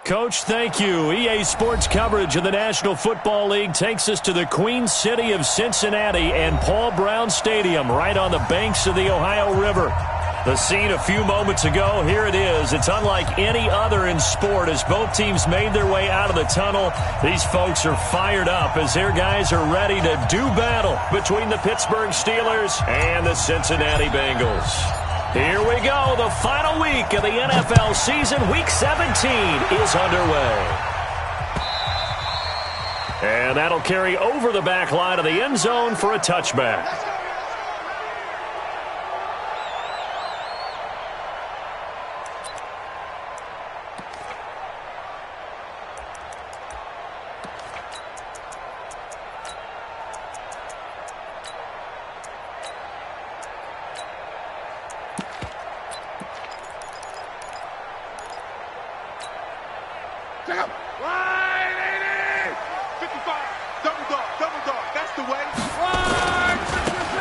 Coach, thank you. EA Sports coverage of the National Football League takes us to the Queen City of Cincinnati and Paul Brown Stadium right on the banks of the Ohio River. The scene a few moments ago, here it is. It's unlike any other in sport as both teams made their way out of the tunnel. These folks are fired up as their guys are ready to do battle between the Pittsburgh Steelers and the Cincinnati Bengals. Here we go. The final week of the NFL season. Week 17 is underway. And that'll carry over the back line of the end zone for a touchback.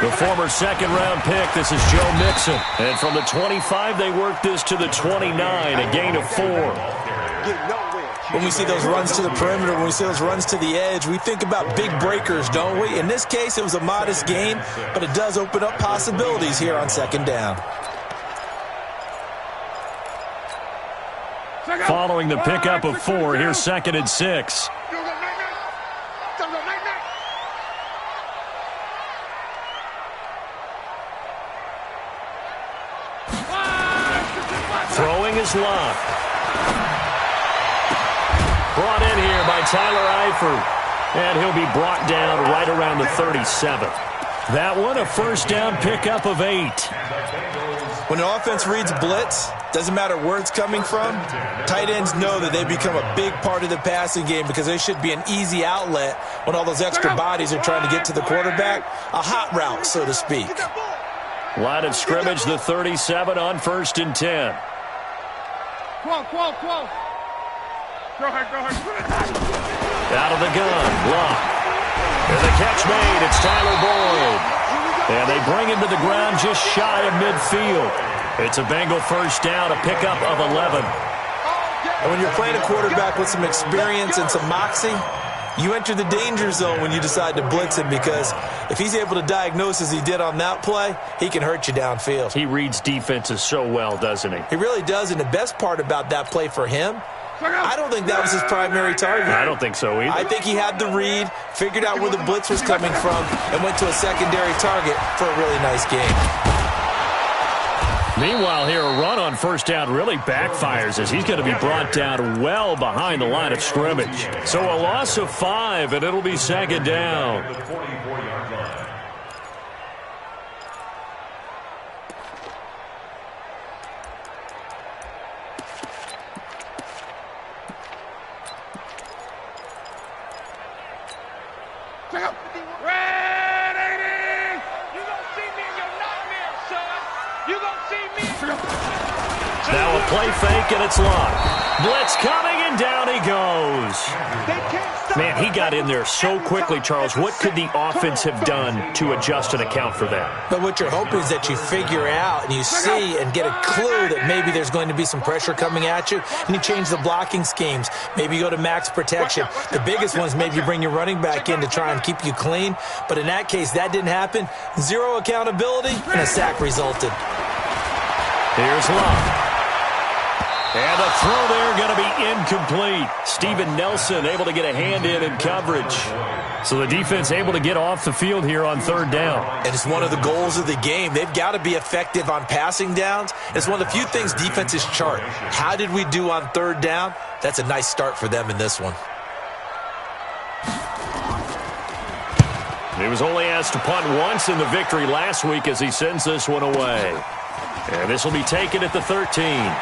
The former second-round pick, this is Joe Mixon. And from the 25, they work this to the 29, a gain of 4. When we see those runs to the perimeter, when we see those runs to the edge, we think about big breakers, don't we? In this case, it was a modest gain, but it does open up possibilities here on second down. Following the pickup of 4, here's 2nd and 6. Throwing is Love. Brought in here by Tyler Eifert. And he'll be brought down right around the 37th. That one, a first down pickup of 8. When an offense reads blitz, doesn't matter where it's coming from, tight ends know that they become a big part of the passing game because they should be an easy outlet when all those extra bodies are trying to get to the quarterback. A hot route, so to speak. Line of scrimmage, the 37 on 1st and 10. Out of the gun, block. And the catch made, it's Tyler Boyd. And they bring him to the ground just shy of midfield. It's a Bengal first down, a pickup of 11. And when you're playing a quarterback with some experience and some moxie, you enter the danger zone when you decide to blitz him because if he's able to diagnose as he did on that play, he can hurt you downfield. He reads defenses so well, doesn't he? He really does, and the best part about that play for him, I don't think that was his primary target. I don't think so either. I think he had the read, figured out where the blitz was coming from, and went to a secondary target for a really nice game. Meanwhile, here, a run on first down really backfires as he's going to be brought down well behind the line of scrimmage. So a loss of 5, and it'll be 2nd down. Now a play fake, and it's locked. Blitz coming, and down he goes. Man, he got in there so quickly, Charles. What could the offense have done to adjust and account for that? But what you're hoping is that you figure out and you see and get a clue that maybe there's going to be some pressure coming at you, and you change the blocking schemes. Maybe you go to max protection. The biggest ones, maybe you bring your running back in to try and keep you clean. But in that case, that didn't happen. 0 accountability, and a sack resulted. Here's Love. And a throw there going to be incomplete. Steven Nelson able to get a hand in coverage. So the defense able to get off the field here on 3rd down. And it's one of the goals of the game. They've got to be effective on passing downs. It's one of the few things defenses chart. How did we do on 3rd down? That's a nice start for them in this one. He was only asked to punt once in the victory last week as he sends this one away. And this will be taken at the 13.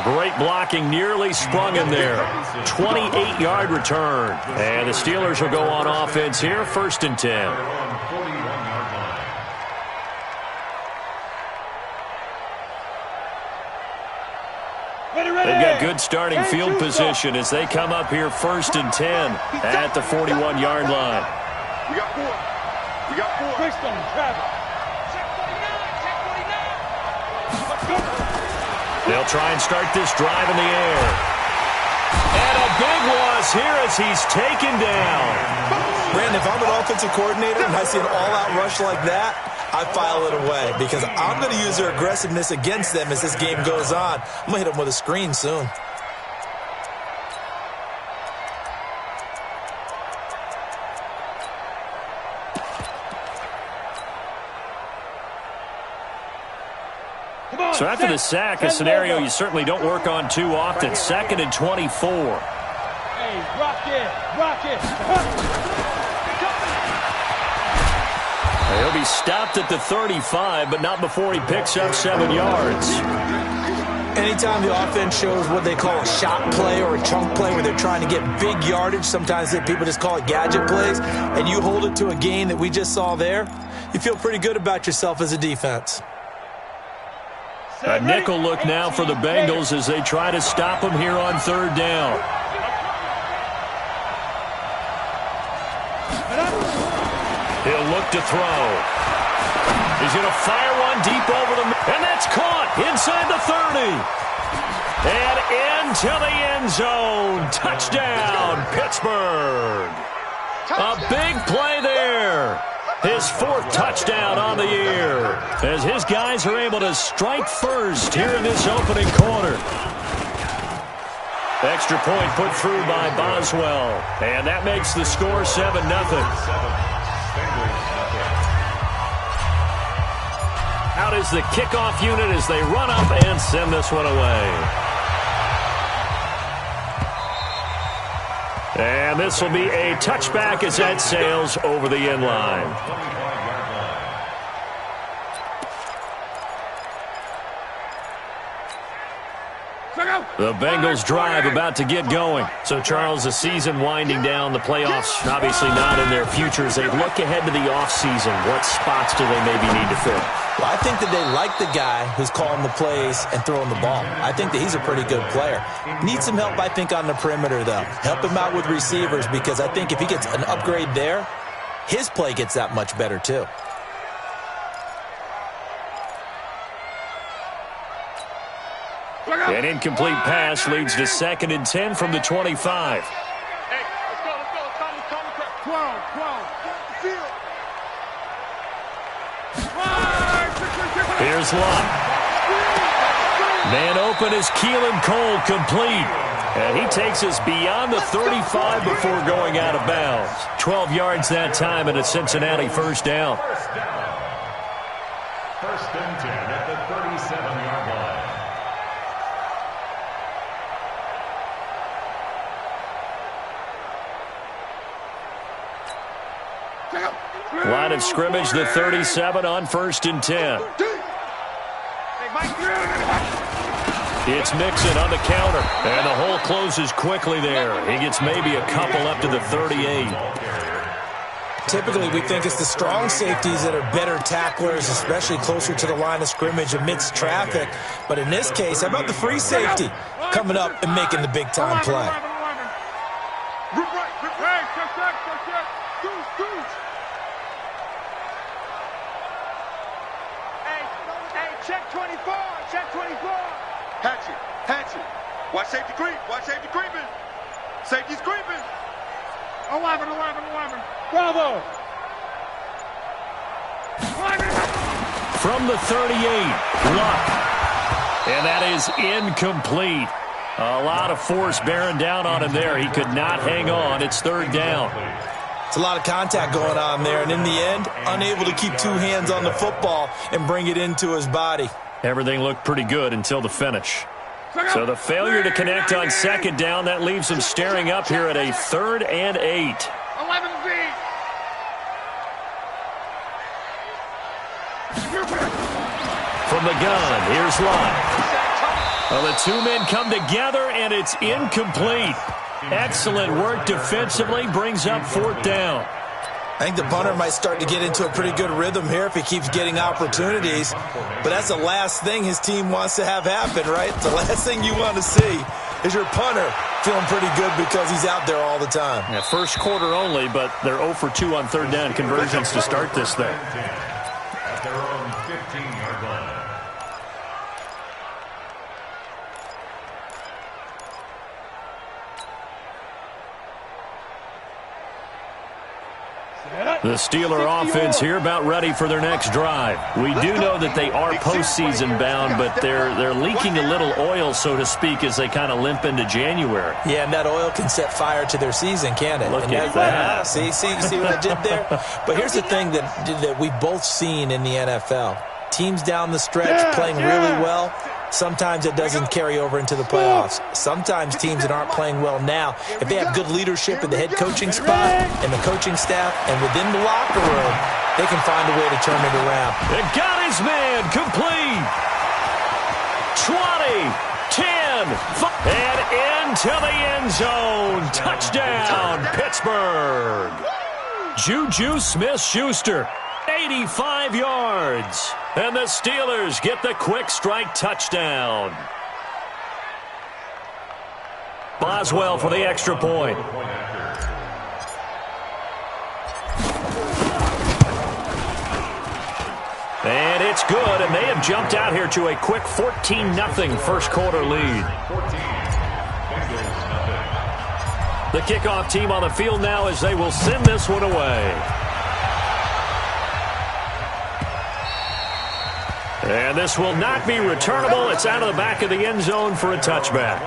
Great blocking, nearly sprung in there. 28-yard return. And the Steelers will go on offense here, 1st and 10. They've got good starting field position as they come up here 1st and 10 at the 41-yard line. We got 4. We got 4. Travis. They'll try and start this drive in the air. And a big loss here as he's taken down. Brandon, if I'm an offensive coordinator and I see an all-out rush like that, I file it away because I'm going to use their aggressiveness against them as this game goes on. I'm going to hit them with a screen soon. So after the sack, a scenario you certainly don't work on too often. 2nd and 24. Hey, rock it. He'll be stopped at the 35, but not before he picks up 7 yards. Anytime the offense shows what they call a shot play or a chunk play where they're trying to get big yardage, sometimes people just call it gadget plays, and you hold it to a gain that we just saw there, you feel pretty good about yourself as a defense. A nickel look now for the Bengals as they try to stop him here on 3rd down. He'll look to throw. He's going to fire one deep over the middle, and that's caught inside the 30. And into the end zone. Touchdown, Pittsburgh. A big play there. His 4th touchdown on the year as his guys are able to strike first here in this opening quarter. Extra point put through by Boswell, and that makes the score 7-0. Out is the kickoff unit as they run up and send this one away. And this will be a touchback as that sails over the end line. The Bengals drive about to get going. So, Charles, the season winding down, the playoffs obviously not in their futures. They look ahead to the offseason. What spots do they maybe need to fill? Well, I think that they like the guy who's calling the plays and throwing the ball. I think that he's a pretty good player. Needs some help, I think, on the perimeter, though. Help him out with receivers because I think if he gets an upgrade there, his play gets that much better, too. An incomplete pass leads to 2nd and 10 from the 25. Hey, let's go. Come. 12. Here's Lott. Man open is Keelan Cole, complete. And he takes us beyond the 35 before going out of bounds. 12 yards that time and a Cincinnati 1st down. 1st and 10 at the 37-yard line. Line of scrimmage, the 37 on 1st and 10. It's Mixon on the counter, and the hole closes quickly there. He gets maybe a couple up to the 38. Typically, we think it's the strong safeties that are better tacklers, especially closer to the line of scrimmage amidst traffic. But in this case, how about the free safety coming up and making the big-time play? Check 24. Hatchet. Watch safety creep. Safety's creeping. 11. Bravo. From the 38, Luck. And that is incomplete. A lot of force bearing down on him there. He could not hang on. It's 3rd down. It's a lot of contact going on there, and in the end, unable to keep 2 hands on the football and bring it into his body. Everything looked pretty good until the finish. So the failure to connect on 2nd down, that leaves him staring up here at a 3rd and 8. 11Z. From the gun, here's Lott. Well, the 2 men come together, and it's incomplete. Excellent work defensively, brings up 4th down. I think the punter might start to get into a pretty good rhythm here if he keeps getting opportunities. But that's the last thing his team wants to have happen, right? The last thing you want to see is your punter feeling pretty good because he's out there all the time. Yeah, 1st quarter only, but they're 0 for 2 on 3rd down conversions to start this thing. At their own 15-yard line. The Steeler offense here about ready for their next drive. We do know that they are postseason bound, but they're leaking a little oil, so to speak, as they kind of limp into January. Yeah, and that oil can set fire to their season, can it? Look at that. See what I did there? But here's the thing that we've both seen in the NFL. Teams down the stretch playing really well. Sometimes it doesn't carry over into the playoffs. Sometimes teams that aren't playing well now, if they have good leadership in the head coaching spot and the coaching staff and within the locker room, they can find a way to turn it around. It got his man complete. 20, 10, 5, and into the end zone. Touchdown, Pittsburgh. Juju Smith-Schuster, 85 yards. And the Steelers get the quick strike touchdown. Boswell for the extra point. And it's good, and they have jumped out here to a quick 14-0 first quarter lead. The kickoff team on the field now as they will send this one away. And this will not be returnable. It's out of the back of the end zone for a touchback.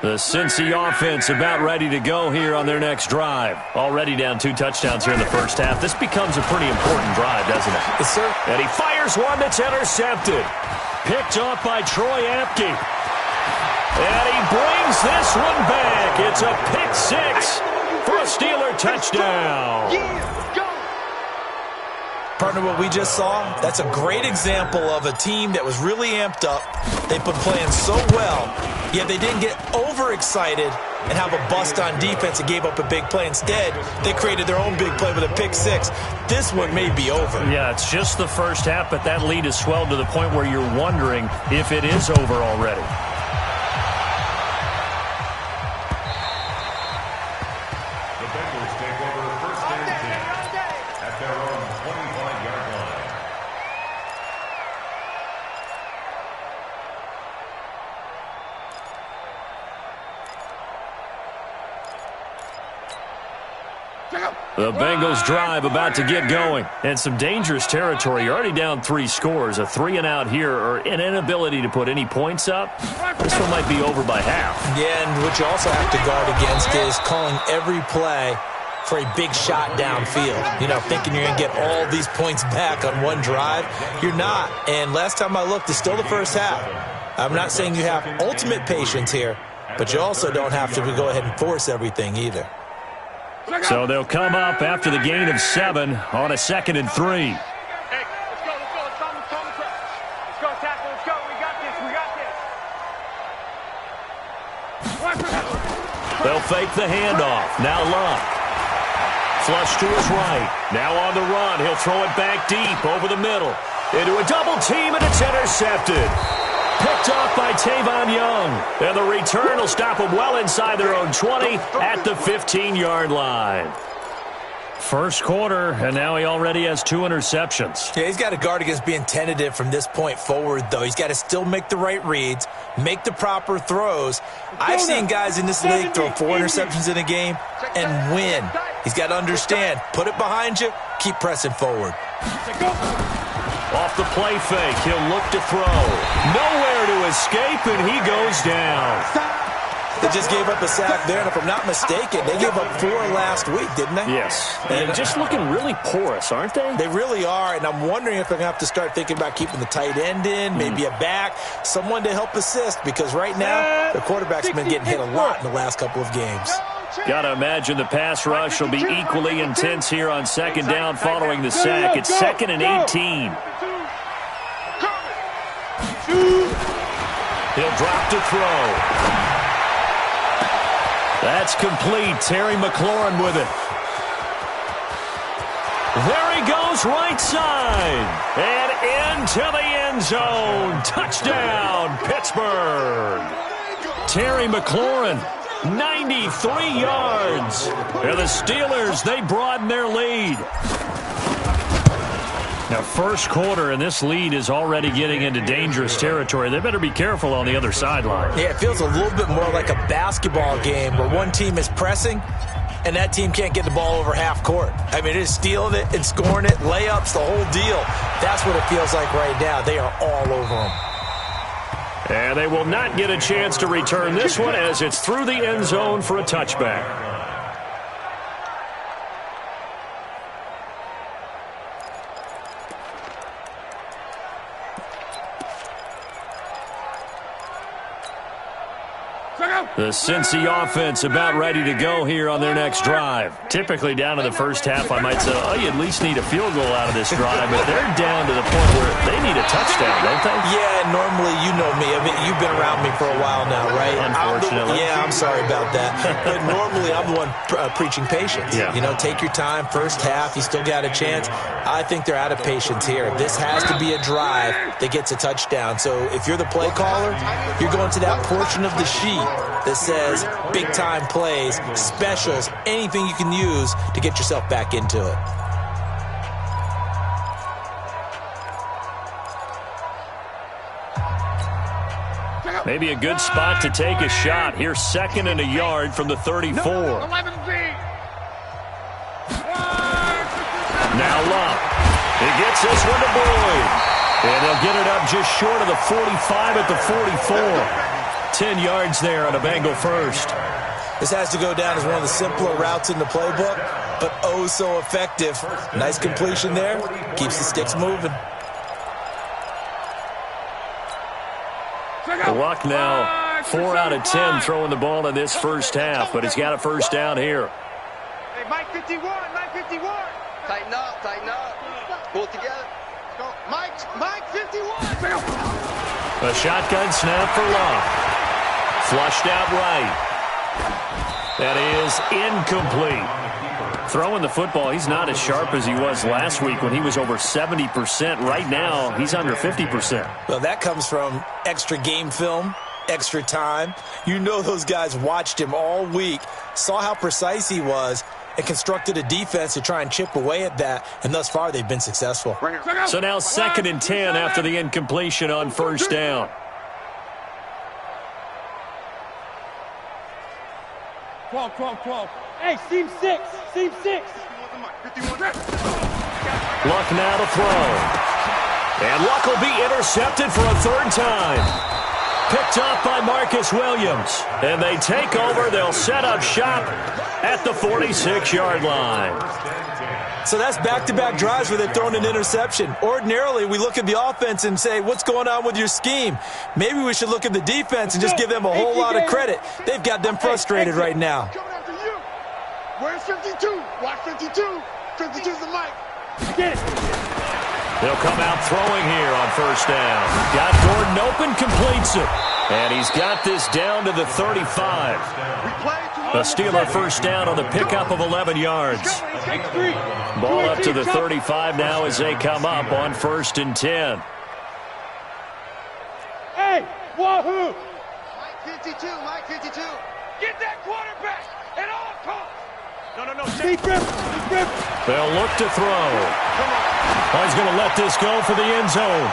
The Cincy offense about ready to go here on their next drive. Already down 2 touchdowns here in the first half. This becomes a pretty important drive, doesn't it? Yes, sir. And he fires one that's intercepted. Picked off by Troy Apke. And he brings this one back. It's a pick 6 for a Steeler touchdown. Partner, what we just saw, that's a great example of a team that was really amped up. They've been playing so well, yet they didn't get overexcited and have a bust on defense and gave up a big play. Instead, they created their own big play with a pick 6. This one may be over. Yeah, it's just the first half, but that lead has swelled to the point where you're wondering if it is over already. The Bengals drive about to get going. And some dangerous territory. You're already down 3 scores. A 3-and-out here or an inability to put any points up. This one might be over by half. Yeah, and what you also have to guard against is calling every play for a big shot downfield. You know, thinking you're going to get all these points back on one drive. You're not. And last time I looked, it's still the first half. I'm not saying you have ultimate patience here, but you also don't have to go ahead and force everything either. So they'll come up after the gain of 7 on a 2nd and 3. Hey, let's go. Let's go, tackle. Let's go. We got this. They'll fake the handoff. Now Luck. Flush to his right. Now on the run. He'll throw it back deep over the middle. Into a double team, and it's intercepted. Picked off by Tavon Young. And the return will stop them well inside their own 20 at the 15-yard line. First quarter, and now he already has 2 interceptions. Yeah, he's got to guard against being tentative from this point forward, though. He's got to still make the right reads, make the proper throws. I've seen guys in this league throw 4 interceptions in a game and win. He's got to understand, put it behind you, keep pressing forward. Off the play fake, he'll look to throw. Nowhere to escape, and he goes down. They just gave up a sack there, and if I'm not mistaken, they gave up 4 last week, didn't they? Yes. And just looking really porous, aren't they? They really are, and I'm wondering if they're going to have to start thinking about keeping the tight end in, maybe a back, someone to help assist, because right now, the quarterback's been getting hit a lot in the last couple of games. Got to imagine the pass rush will be equally intense here on 2nd down following the sack. It's 2nd and 18. He'll drop to throw. That's complete. Terry McLaurin with it. There he goes, right side. And into the end zone. Touchdown, Pittsburgh. Terry McLaurin 93 yards. And the Steelers, they broaden their lead. Now, first quarter, and this lead is already getting into dangerous territory. They better be careful on the other sideline. Yeah, it feels a little bit more like a basketball game where one team is pressing and that team can't get the ball over half court. I mean, it is stealing it and scoring it, layups, the whole deal. That's what it feels like right now. They are all over them. And they will not get a chance to return this one as it's through the end zone for a touchback. The Cincy offense about ready to go here on their next drive. Typically down to the first half, I might say, oh, you at least need a field goal out of this drive, but they're down to the point where they need a touchdown, don't they? Yeah, normally, you know me. I mean, you've been around me for a while now, right? Unfortunately. I'm sorry about that. But normally, I'm the one preaching patience. Yeah. You know, take your time. First half, you still got a chance. I think they're out of patience here. This has to be a drive that gets a touchdown. So if you're the play caller, you're going to that portion of the sheet that says big-time plays, specials, anything you can use to get yourself back into it. Maybe a good spot to take a shot. Here's 2nd and a yard from the 34. Now Love. He gets this one to Boyd. And they'll get it up just short of the 45 at the 44. 10 yards there on a Bengal first. This has to go down as one of the simpler routes in the playbook, but oh so effective. Nice completion there. Keeps the sticks moving. The Luck now 4 out of 10 throwing the ball in this first half, but he's got a first down here. Hey, Mike 51, Mike 51. Tighten up, tighten up. Pull it together. Go. Mike 51. A shotgun snap for Love. Flushed out right. That is incomplete. Throwing the football, he's not as sharp as he was last week when he was over 70%. Right now, he's under 50%. Well, that comes from extra game film, extra time. You know those guys watched him all week, saw how precise he was, and constructed a defense to try and chip away at that, and thus far they've been successful. So now 2nd and 10 after the incompletion on first down. 12. Hey, seam 6. Luck now to throw. And Luck will be intercepted for a 3rd time. Picked off by Marcus Williams. And they take over. They'll set up shop at the 46-yard line. So that's back-to-back drives where they've thrown an interception. Ordinarily, we look at the offense and say, what's going on with your scheme? Maybe we should look at the defense and just give them a whole lot of credit. They've got them frustrated right now. Coming after you. Where's 52? Watch 52. 52's the mic. Get it. They'll come out throwing here on first down. Got Gordon open, completes it. And he's got this down to the 35. A Steeler first down on the pickup of 11 yards. Ball up to the 35 now as they come up on 1st and 10. Hey, wahoo! Mike 52, Mike 52. Get that quarterback at all costs. No. Steve Griffin. They'll look to throw. Oh, he's going to let this go for the end zone.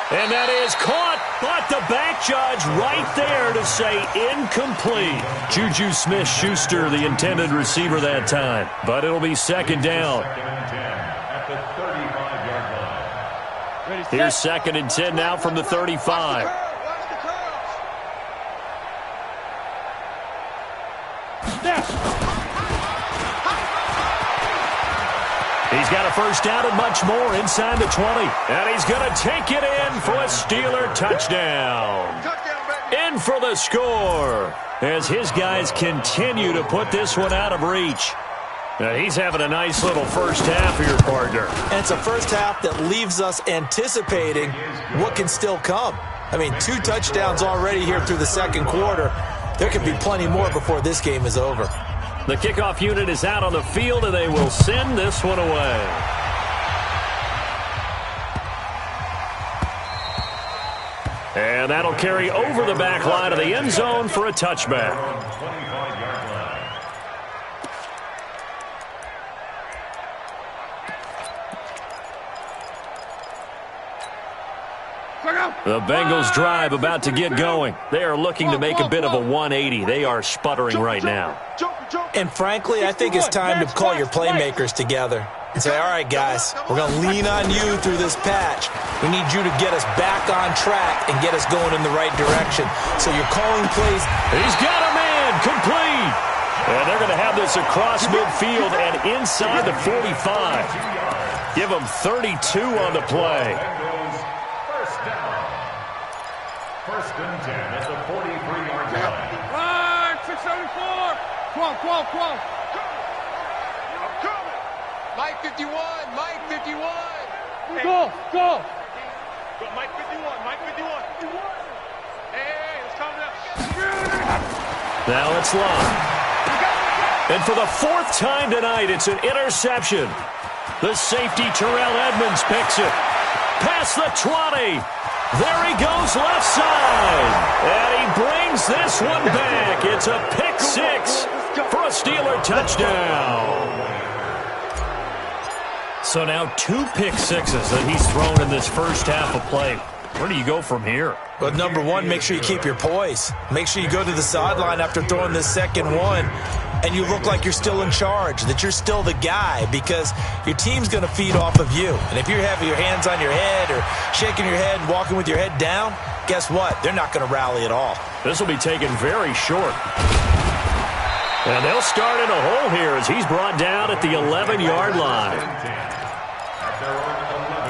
And that is caught, but the back judge right there to say incomplete. Juju Smith-Schuster, the intended receiver that time. But it'll be 2nd down. Here's 2nd and 10 now from the 35. He's got a first down and much more inside the 20. And he's going to take it in for a Steeler touchdown. In for the score as his guys continue to put this one out of reach. Now he's having a nice little first half here, partner. And it's a first half that leaves us anticipating what can still come. I mean, 2 touchdowns already here through the 2nd quarter. There could be plenty more before this game is over. The kickoff unit is out on the field, and they will send this one away. And that'll carry over the back line of the end zone for a touchback. The Bengals drive about to get going. They are looking to make a bit of a 180. They are sputtering right now. And frankly, I think it's time to call your playmakers together and say, all right, guys, we're going to lean on you through this patch. We need you to get us back on track and get us going in the right direction. So you're calling plays. He's got a man complete. And they're going to have this across midfield and inside the 45. Give them 32 on the play. First and 10 at the 43-yard line. Right, 674. Come on. I'm coming. Mike 51, Mike 51. Go. Go, Mike 51. Hey, let's calm down. Now it's long. And for the fourth time tonight, it's an interception. The safety, Terrell Edmonds, picks it. Past the 20. There he goes left side. And he brings this one back. It's a pick six for a Steeler touchdown. So now 2 pick sixes that he's thrown in this first half of play. Where do you go from here? Well, number one, make sure you keep your poise. Make sure you go to the sideline after throwing this second one, and you look like you're still in charge, that you're still the guy, because your team's going to feed off of you. And if you're having your hands on your head or shaking your head and walking with your head down, guess what? They're not going to rally at all. This will be taken very short. And they'll start in a hole here as he's brought down at the 11-yard line. At their own 11-yard line.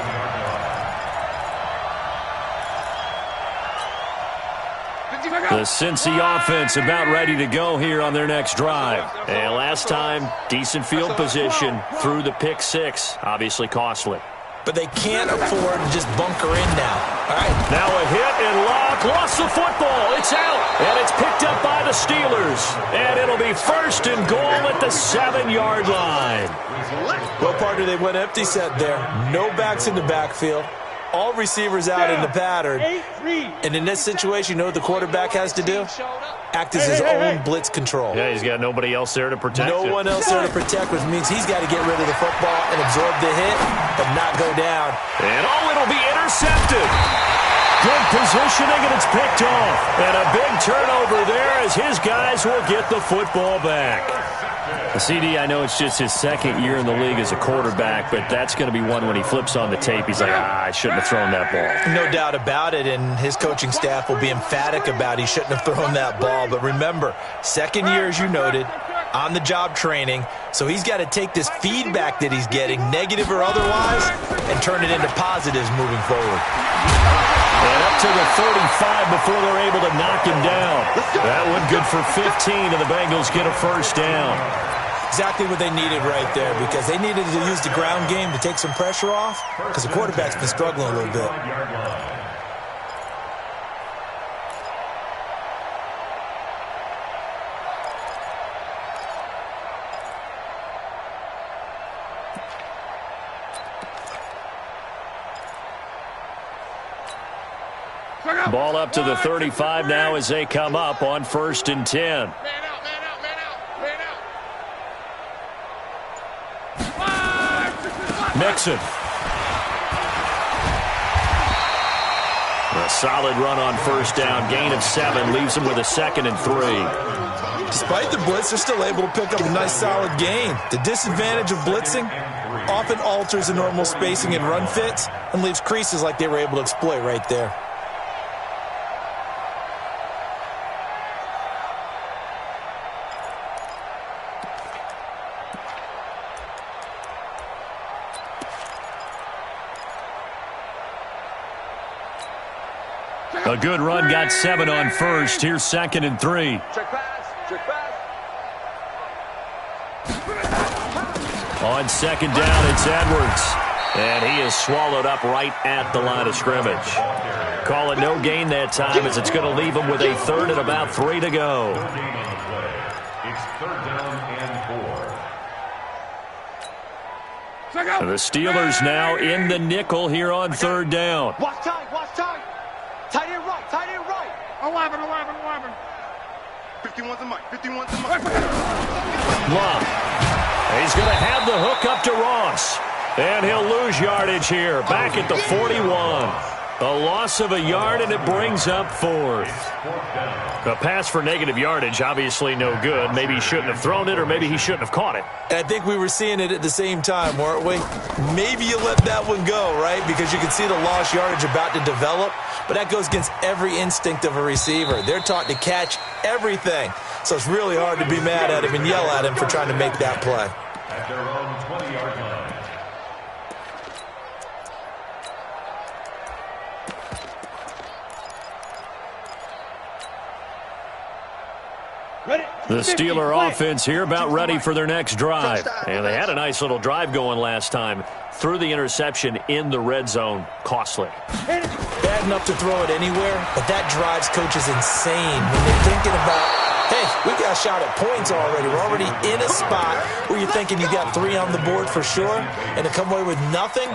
The Cincy offense about ready to go here on their next drive. And last time, decent field position through the pick six. Obviously costly. But they can't afford to just bunker in now. All right. Now a hit and Locke lost the football. It's out. And it's picked up by the Steelers. And it'll be first and goal at the 7-yard line. Well, partner, they went empty set there. No backs in the backfield. All receivers out in the pattern. And in this situation, you know what the quarterback has to do? Act as his own blitz control. Yeah, he's got nobody else there to protect him. No one else there to protect, which means he's got to get rid of the football and absorb the hit, but not go down. And it'll be intercepted. Good positioning, and it's picked off. And a big turnover there as his guys will get the football back. CD, I know it's just his second year in the league as a quarterback, but that's going to be one when he flips on the tape. He's like, I shouldn't have thrown that ball. No doubt about it, and his coaching staff will be emphatic about he shouldn't have thrown that ball. But remember, second year, as you noted, on-the-job training, so he's got to take this feedback that he's getting, negative or otherwise, and turn it into positives moving forward. And up to the 35 before they're able to knock him down. That one good for 15, and the Bengals get a first down. Exactly what they needed right there, because they needed to use the ground game to take some pressure off, because the quarterback's been struggling a little bit. Ball up to the 35 now as they come up on 1st and 10. Man out. Mixon. A solid run on first down. Gain of 7 leaves him with a 2nd and 3. Despite the blitz, they're still able to pick up a nice solid gain. The disadvantage of blitzing often alters the normal spacing and run fits and leaves creases like they were able to exploit right there. A good run, got 7 on first. Here's 2nd and 3. Check pass. On 2nd down, it's Edwards. And he is swallowed up right at the line of scrimmage. Call it no gain that time as it's going to leave him with a 3rd and about 3 to go. It's 3rd down and 4. The Steelers now in the nickel here on 3rd down. Watch tight. Tight end right. 11. 51's the mic. 51's the mic. Love. He's going to have the hook up to Ross. And he'll lose yardage here. Back at the 41. A loss of a yard, and it brings up fourth. A pass for negative yardage, obviously no good. Maybe he shouldn't have thrown it, or maybe he shouldn't have caught it. And I think we were seeing it at the same time, weren't we? Maybe you let that one go, right? Because you can see the lost yardage about to develop. But that goes against every instinct of a receiver. They're taught to catch everything. So it's really hard to be mad at him and yell at him for trying to make that play. At their own 20-yard line. The Steeler offense here about ready for their next drive. And they had a nice little drive going last time. Threw the interception in the red zone. Costly. Bad enough to throw it anywhere, but that drives coaches insane when they're thinking about, hey, we got a shot at points already. We're already in a spot where you're thinking you got 3 on the board for sure, and to come away with nothing,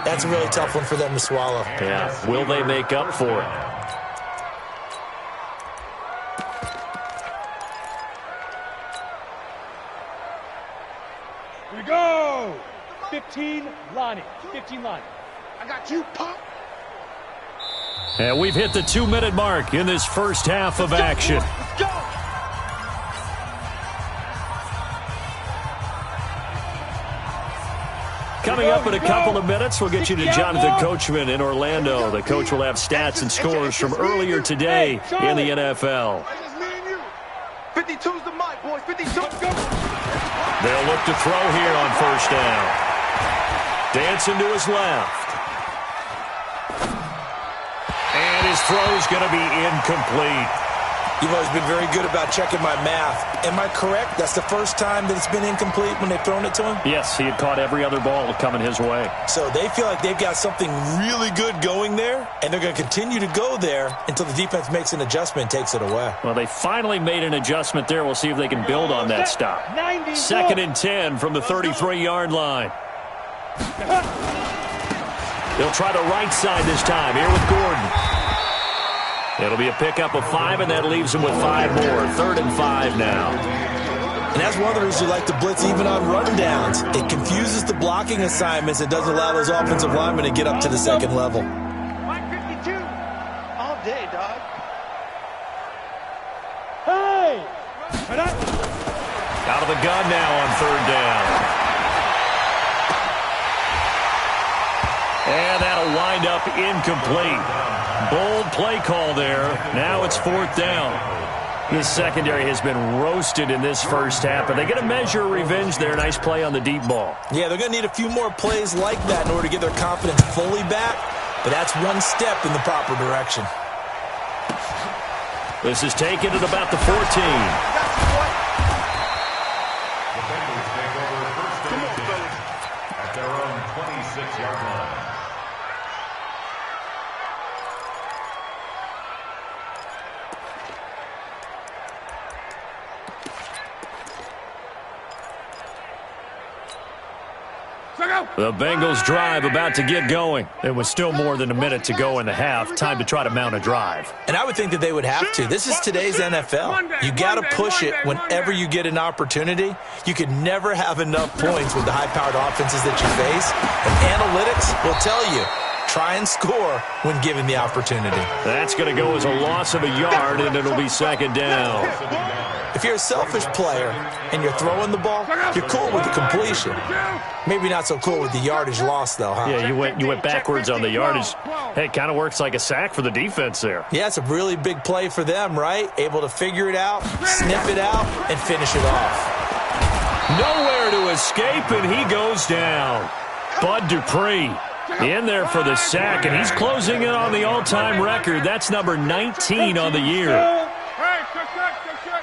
that's a really tough one for them to swallow. Yeah, will they make up for it? We go. 15 Lonnie. 15 Lonnie. I got you, Pop. And we've hit the 2-minute mark in this first half of action. Let's go. Coming up in a couple of minutes, we'll get you to Jonathan Coachman in Orlando. The coach will have stats and scores from earlier today in the NFL. That's just me and you. 52's the mic, boys. 52. They'll look to throw here on first down. Dancing to his left. And his throw's going to be incomplete. You've always been very good about checking my math. Am I correct? That's the first time that it's been incomplete when they've thrown it to him? Yes, he had caught every other ball coming his way. So they feel like they've got something really good going there, and they're going to continue to go there until the defense makes an adjustment and takes it away. Well, they finally made an adjustment there. We'll see if they can build on that stop. 2nd and 10 from the 33-yard line. They'll try the right side this time here with Gordon. It'll be a pickup of 5, and that leaves them with 5 more. 3rd and 5 now. And that's one of the reasons you like to blitz even on rundowns. It confuses the blocking assignments. It doesn't allow those offensive linemen to get up to the second level. Mike 52. All day, dog. Hey! Out of the gun now on 3rd down. And that'll wind up incomplete. Bold play call there. Now it's 4th down. This secondary has been roasted in this first half, but they get a measure of revenge there. Nice play on the deep ball. Yeah, they're going to need a few more plays like that in order to get their confidence fully back, but that's one step in the proper direction. This is taken at about the 14. The Bengals take over 1st and 10 at their own 26-yard line. The Bengals drive about to get going. There was still more than a minute to go in the half. Time to try to mount a drive. And I would think that they would have to. This is today's NFL. You got to push it whenever you get an opportunity. You can never have enough points with the high-powered offenses that you face. And analytics will tell you, try and score when given the opportunity. That's going to go as a loss of a yard, and it'll be 2nd down. If you're a selfish player and you're throwing the ball, you're cool with the completion. Maybe not so cool with the yardage loss, though, huh? Yeah, you went backwards on the yardage. Hey, it kind of works like a sack for the defense there. Yeah, it's a really big play for them, right? Able to figure it out, sniff it out, and finish it off. Nowhere to escape, and he goes down. Bud Dupree in there for the sack, and he's closing in on the all-time record. That's number 19 on the year. Hey, check.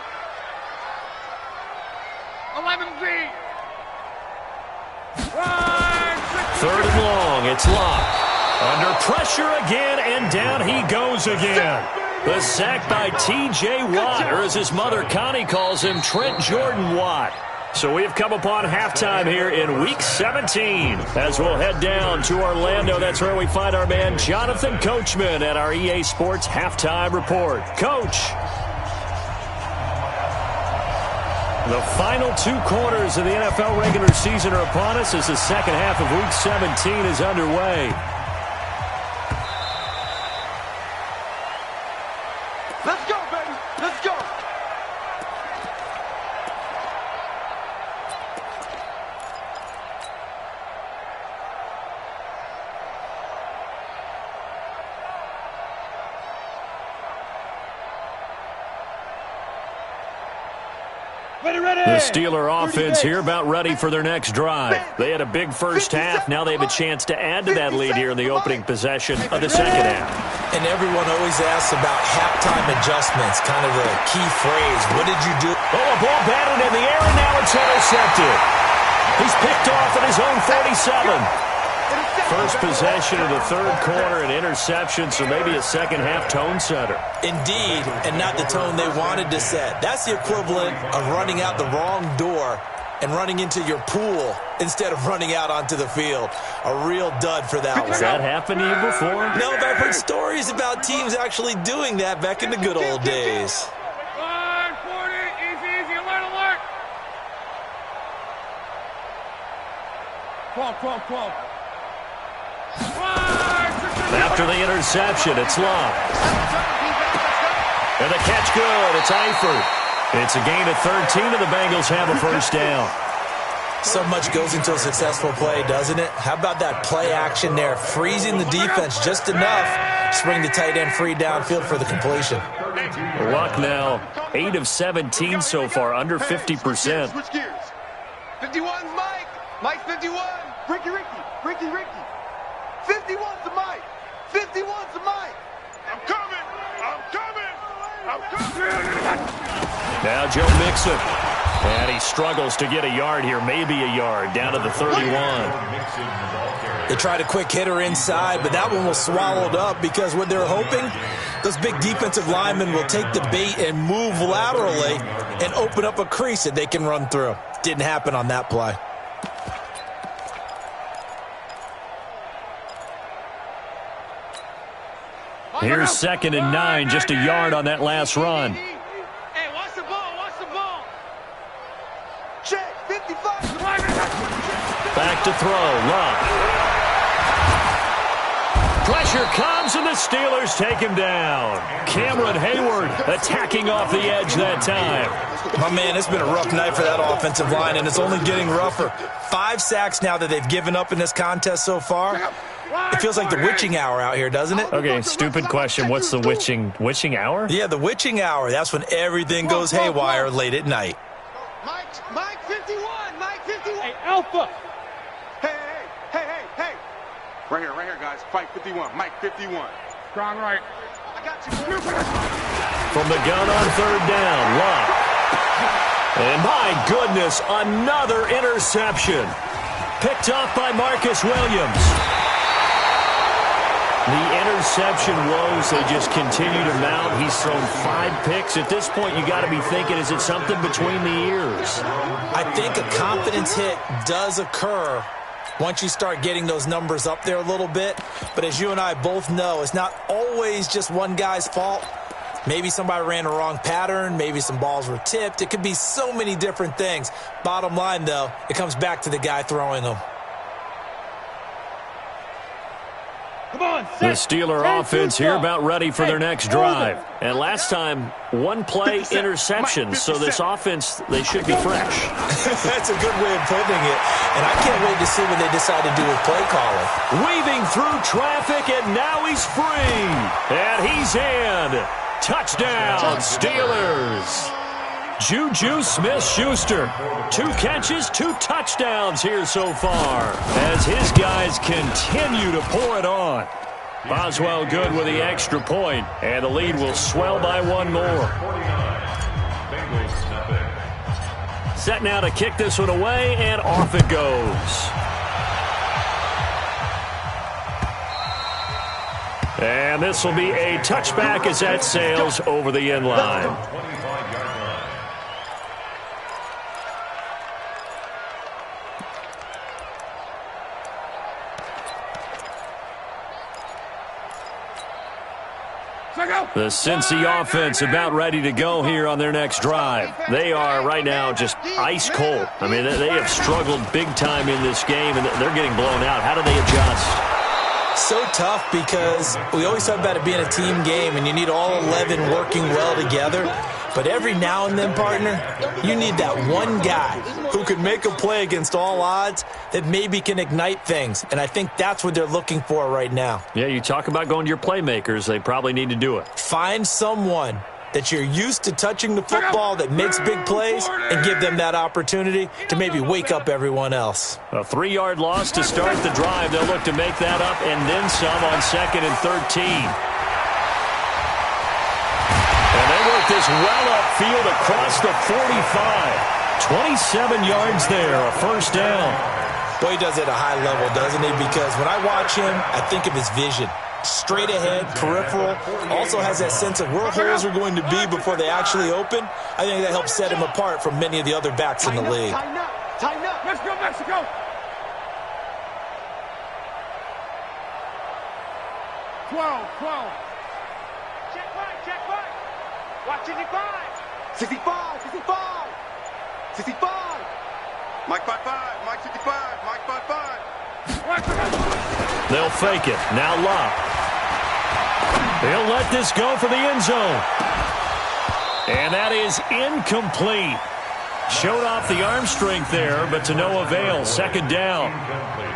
11Z. 3rd and long. It's locked. Under pressure again, and down he goes again. The sack by T.J. Watt, or as his mother Connie calls him, Trent Jordan Watt. So we've come upon halftime here in Week 17 as we'll head down to Orlando. That's where we find our man Jonathan Coachman at our EA Sports Halftime Report. Coach. The final 2 quarters of the NFL regular season are upon us as the second half of Week 17 is underway. Let's go, baby. Let's go. The Steeler offense here about ready for their next drive. They had a big first half. Now they have a chance to add to that lead here in the opening possession of the second half. And everyone always asks about halftime adjustments, kind of the key phrase. What did you do? Oh, a ball batted in the air, and now it's intercepted. He's picked off at his own 47. First possession of the third quarter, an interception, so maybe a second-half tone setter. Indeed, and not the tone they wanted to set. That's the equivalent of running out the wrong door and running into your pool instead of running out onto the field. A real dud for that one. Has that happened to you before? No, but I've heard stories about teams actually doing that back in the good old days. 140, easy, alert. Come on. After the interception, it's Love. And the catch good. It's Eifert. It's a gain of 13, and the Bengals have a first down. So much goes into a successful play, doesn't it? How about that play action there? Freezing the defense just enough to bring the tight end free downfield for the completion. Luck now, 8 of 17 so far, under 50%. Switch gears. 51's Mike. Mike 51. Ricky. 51's the Mike. 51's the Mike. I'm coming. Now Joe Mixon. And he struggles to get a yard here, maybe a yard, down to the 31. They tried a quick hitter inside, but that one was swallowed up because what they're hoping, those big defensive linemen will take the bait and move laterally and open up a crease that they can run through. Didn't happen on that play. Here's 2nd and 9, just a yard on that last run. Hey, watch the ball. Check. 55. Back to throw. Love. Pressure comes, and the Steelers take him down. Cameron Hayward attacking off the edge that time. My man, it's been a rough night for that offensive line, and it's only getting rougher. 5 sacks now that they've given up in this contest so far. It feels like the witching hour out here, doesn't it? Okay, stupid question. What's the witching hour? Yeah, the witching hour. That's when everything goes haywire late at night. Mike 51. Hey, Alpha. Hey. Right here, guys. Fight 51. Mike 51. Strong right. I got you. From the gun on 3rd down, Love. And my goodness, another interception. Picked off by Marcus Williams. The interception woes, they just continue to mount. He's thrown 5 picks. At this point, you got to be thinking, is it something between the ears? I think a confidence hit does occur once you start getting those numbers up there a little bit. But as you and I both know, it's not always just one guy's fault. Maybe somebody ran a wrong pattern. Maybe some balls were tipped. It could be so many different things. Bottom line, though, it comes back to the guy throwing them. The Steeler offense here about ready for their next drive. And last time, 1 play interception. So this offense, they should be fresh. That's a good way of putting it. And I can't wait to see what they decide to do with play calling. Weaving through traffic, and now he's free. And he's in. Touchdown, Steelers. Juju Smith-Schuster. 2 catches, 2 touchdowns here so far as his guys continue to pour it on. Boswell good with the extra point, and the lead will swell by 1 more. Set now to kick this one away, and off it goes. And this will be a touchback as that sails over the end line. The Cincy offense about ready to go here on their next drive. They are right now just ice cold. I mean, they have struggled big time in this game, and they're getting blown out. How do they adjust? So tough because we always talk about it being a team game, and you need all 11 working well together. But every now and then, partner, you need that one guy who can make a play against all odds that maybe can ignite things. And I think that's what they're looking for right now. Yeah, you talk about going to your playmakers. They probably need to do it. Find someone that you're used to touching the football that makes big plays and give them that opportunity to maybe wake up everyone else. A 3-yard loss to start the drive. They'll look to make that up and then some on 2nd and 13. And they work this well upfield across the 45. 27 yards there, a first down. Boy, he does it at a high level, doesn't he? Because when I watch him, I think of his vision. Straight ahead, peripheral, also has that sense of where holes are going to be before they actually open. I think that helps set him apart from many of the other backs in the league. Tighten up. Tighten up. Let's go, Mexico. Twelve. Check right. Watch 65. 65. Mike 5-5. Mike 55. Mike 5-5. They'll fake it. Now Love. He'll let this go for the end zone. And that is incomplete. Showed off the arm strength there, but to no avail. 2nd down.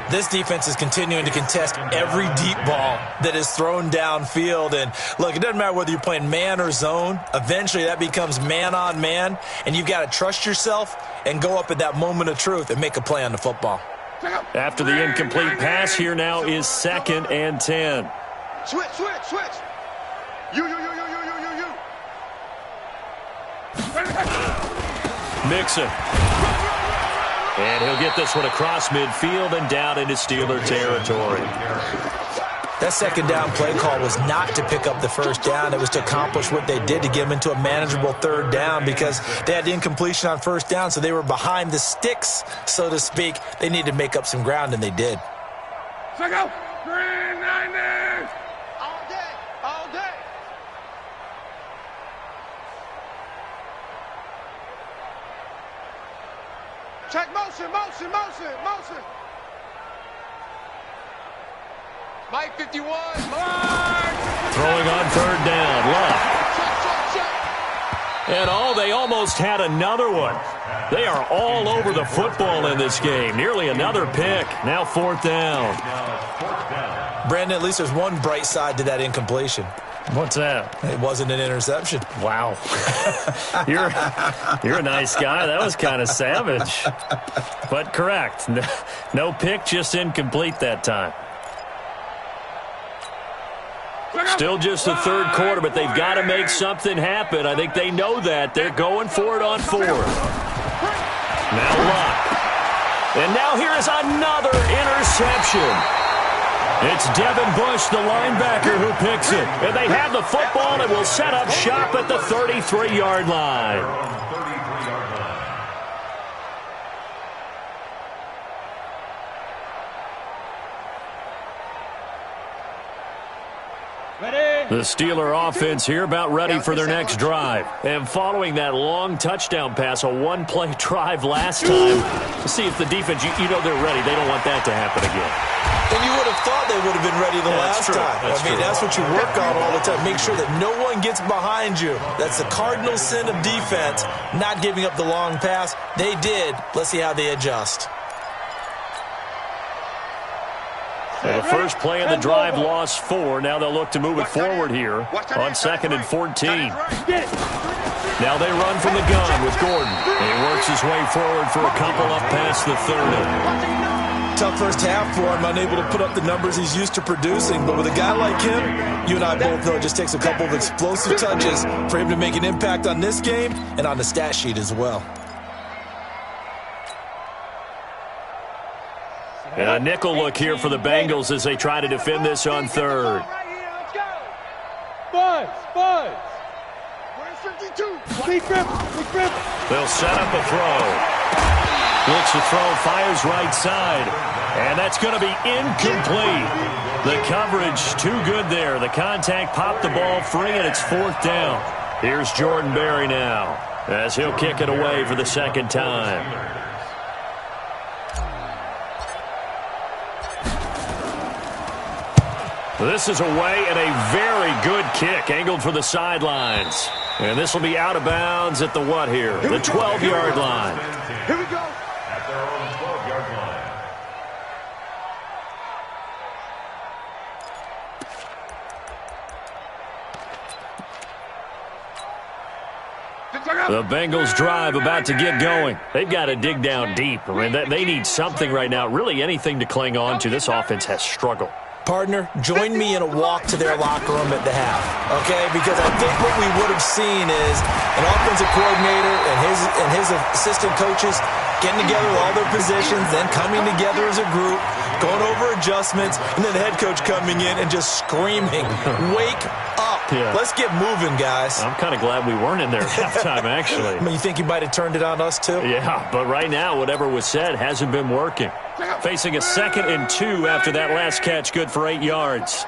This defense is continuing to contest every deep ball that is thrown downfield. And, look, it doesn't matter whether you're playing man or zone. Eventually that becomes man-on-man, and you've got to trust yourself and go up at that moment of truth and make a play on the football. After the incomplete pass, here now is 2nd and 10. Switch. You. Mixon. And he'll get this one across midfield and down into Steeler territory. That 2nd down play call was not to pick up the first down. It was to accomplish what they did to get them into a manageable 3rd down because they had the incompletion on 1st down, so they were behind the sticks, so to speak. They needed to make up some ground, and they did. Go. Green 90. All day. Check motion. Mike 51. Mark. Throwing on 3rd down. Love. Check. And they almost had another one. They are all over the football in this game. Nearly another pick. Now 4th down. Brandon, at least there's one bright side to that incompletion. What's that? It wasn't an interception. Wow. You're a nice guy. That was kind of savage. But correct. No pick, just incomplete that time. Still just the 3rd quarter, but they've got to make something happen. I think they know that. They're going for it on 4th. Now Luck. And now here is another interception. It's Devin Bush, the linebacker, who picks it. And they have the football and will set up shop at the 33-yard line. The Steeler offense here about ready for their next drive. And following that long touchdown pass, a one-play drive last time, to see if the defense, you know they're ready. They don't want that to happen again. And you would have thought they would have been ready the last time. That's what you work on all the time. Make sure that no one gets behind you. That's the cardinal sin of defense, not giving up the long pass. They did. Let's see how they adjust. Well, the first play of the drive lost 4. Now they'll look to move it forward here on 2nd and 14. Now they run from the gun with Gordon. And he works his way forward for a couple up past the 30. Tough first half for him, unable to put up the numbers he's used to producing. But with a guy like him, you and I both know it just takes a couple of explosive touches for him to make an impact on this game and on the stat sheet as well. And a nickel look here for the Bengals as they try to defend this on 3rd. Buzz. Where's 52? Big grip. They'll set up a throw. Looks to throw, fires right side. And that's going to be incomplete. The coverage too good there. The contact popped the ball free, and it's 4th down. Here's Jordan Berry now as he'll kick it away for the second time. This is away and a very good kick, angled for the sidelines. And this will be out of bounds at the what here? The 12-yard line. Here we go. At their own 12-yard line. The Bengals drive about to get going. They've got to dig down deep. I mean, they need something right now, really anything to cling on to. This offense has struggled. Partner, join me in a walk to their locker room at the half, okay? Because I think what we would have seen is an offensive coordinator and his assistant coaches getting together with all their positions, then coming together as a group, going over adjustments, and then the head coach coming in and just screaming, "Wake up. Yeah. Let's get moving, guys." I'm kind of glad we weren't in there at halftime, actually. I mean, you think he might have turned it on us, too? Yeah, but right now, whatever was said hasn't been working. Facing a 2nd and 2 after that last catch, good for 8 yards.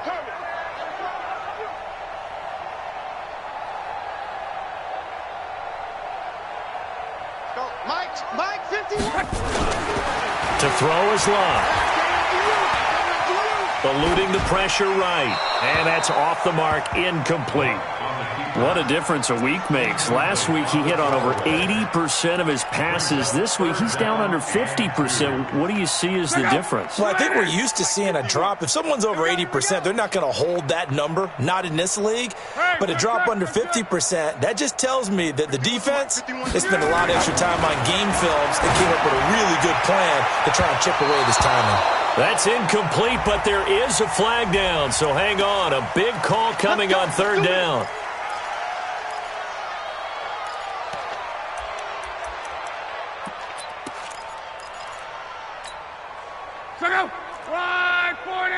Go. Mike, 51. To throw is Love. Eluding the pressure right. And that's off the mark, incomplete. What a difference a week makes. Last week he hit on over 80% of his passes. This week he's down under 50%. What do you see as the difference? Well, I think we're used to seeing a drop. If someone's over 80%, they're not going to hold that number, not in this league. But a drop under 50%, that just tells me that the defense, they spent a lot of extra time on game films and came up with a really good plan to try and chip away this timing. That's incomplete, but there is a flag down, so hang on. A big call coming on 3rd down. Right, 40.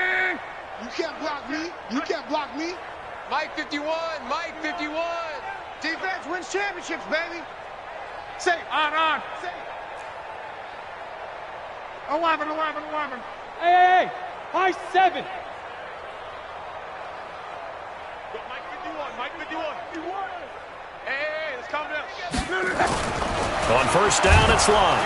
You can't block me. You can't block me. Mike 51, Mike 51. Defense wins championships, baby. Say, on. Say. 11. Hey, high 7. Mike 51. Hey, let's calm down. On 1st down, it's Long.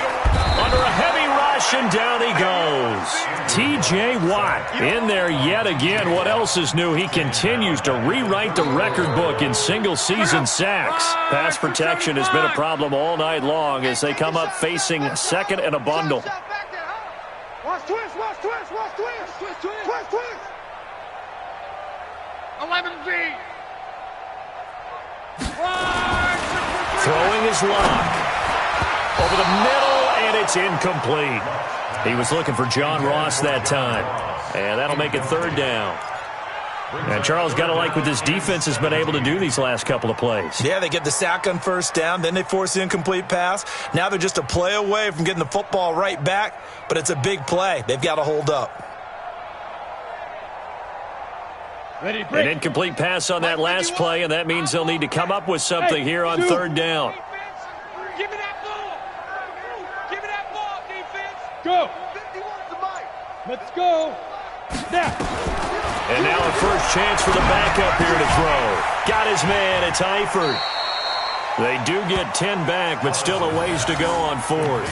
Under a heavy rush, and down he goes. T.J. Watt in there yet again. What else is new? He continues to rewrite the record book in single-season sacks. Pass protection has been a problem all night long as they come up facing 2nd and a bundle. Watch twist. 11Z. Throwing his lock. Over the middle, and it's incomplete. He was looking for John Ross that time. And that'll make it 3rd down. And Charles, got to like what this defense has been able to do these last couple of plays. Yeah, they get the sack on 1st down, then they force the incomplete pass. Now they're just a play away from getting the football right back, but it's a big play. They've got to hold up. An incomplete pass on that last play, and that means they'll need to come up with something here on 3rd down. Give me that ball. Give me that ball, defense. Go. 51 to Mike. Let's go. Now. And now a first chance for the backup here to throw. Got his man. It's Eifert. They do get 10 back, but still a ways to go on 4th.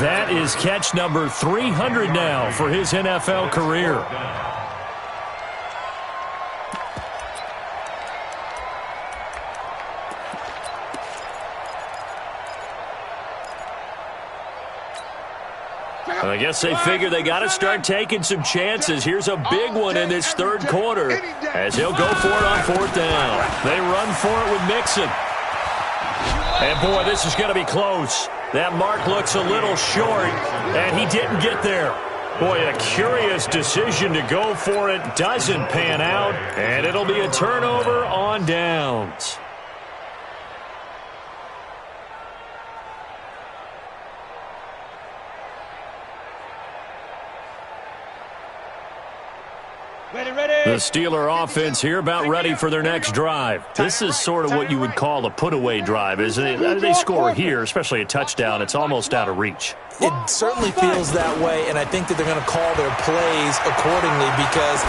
That is catch number 300 now for his NFL career. I guess they figure they got to start taking some chances. Here's a big one in this 3rd quarter as he'll go for it on 4th down. They run for it with Mixon. And, boy, this is going to be close. That mark looks a little short, and he didn't get there. Boy, a curious decision to go for it. Doesn't pan out, and it'll be a turnover on downs. The Steeler offense here about ready for their next drive. This is sort of what you would call a put-away drive, isn't it? They score here, especially a touchdown. It's almost out of reach. It certainly feels that way, and I think that they're going to call their plays accordingly because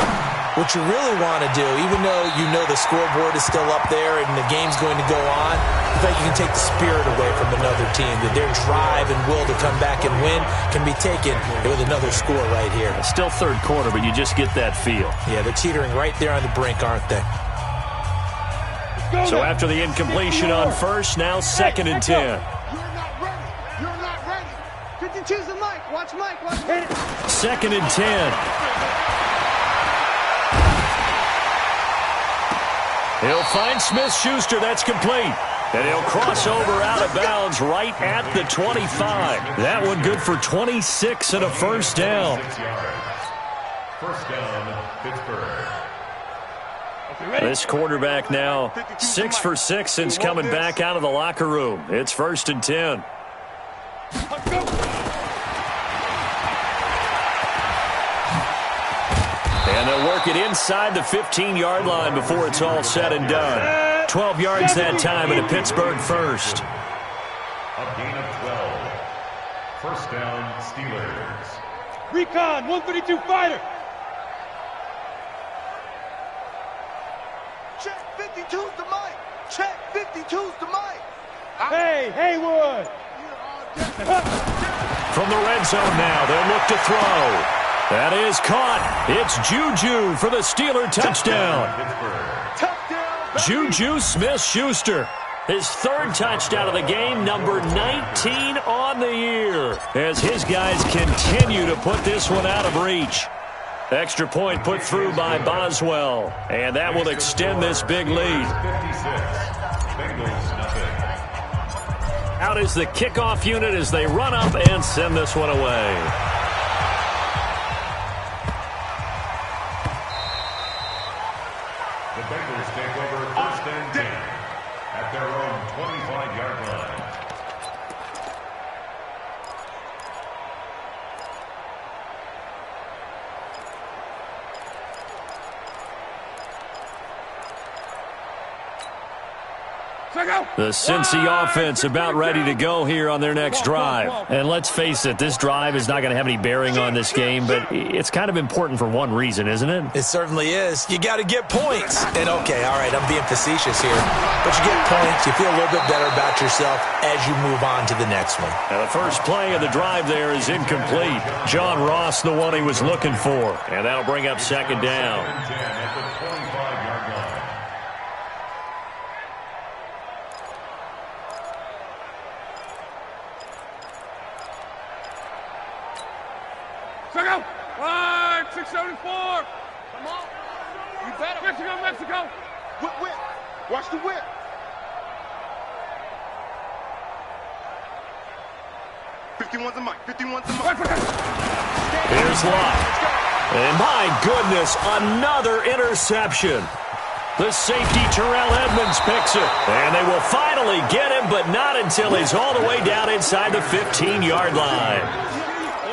what you really want to do, even though you know the scoreboard is still up there and the game's going to go on, I think you can take the spirit away from another team, that their drive and will to come back and win can be taken with another score right here. It's still third quarter, but you just get that feel. Yeah, they're teetering right there on the brink, aren't they? So after the incompletion on first, now 2nd and 10. You're not ready. You're not ready. 52's the Mike. Watch Mike. Watch Mike. 2nd and 10. He'll find Smith-Schuster. That's complete. And he'll cross over out of bounds right at the 25. That one good for 26 and a first down. First down, Pittsburgh. This quarterback now 6 for 6 since coming back out of the locker room. It's 1st and 10. And they'll work it inside the 15-yard line before it's all said and done. 12 yards that time and a Pittsburgh first. A gain of 12. First down, Steelers. Recon, 132 fighter. Check 52's the Mike. Check 52's the Mike. Hey, Haywood. From the red zone now, they'll look to throw. That is caught. It's Juju for the Steeler touchdown. Juju Smith-Schuster. His 3rd touchdown of the game, number 19 on the year, as his guys continue to put this one out of reach. Extra point put through by Boswell, and that will extend this big lead. 56. Bengals, nothing. Out is the kickoff unit as they run up and send this one away. The Bengals take over 1st and 10 at their own 25-yard line. The Cincy offense about ready to go here on their next drive. And let's face it, this drive is not going to have any bearing on this game, but it's kind of important for one reason, isn't it? It certainly is. You got to get points. And okay, all right, I'm being facetious here. But you get points, you feel a little bit better about yourself as you move on to the next one. Now the first play of the drive there is incomplete. John Ross, the one he was looking for. And that'll bring up 2nd down. 10 at the 25-yard line. Check out. 674. Come on. You better. Mexico. Whip. Watch the whip. '51's the Mike. Here's Lott. And my goodness, another interception. The safety, Terrell Edmonds, picks it. And they will finally get him, but not until he's all the way down inside the 15-yard line.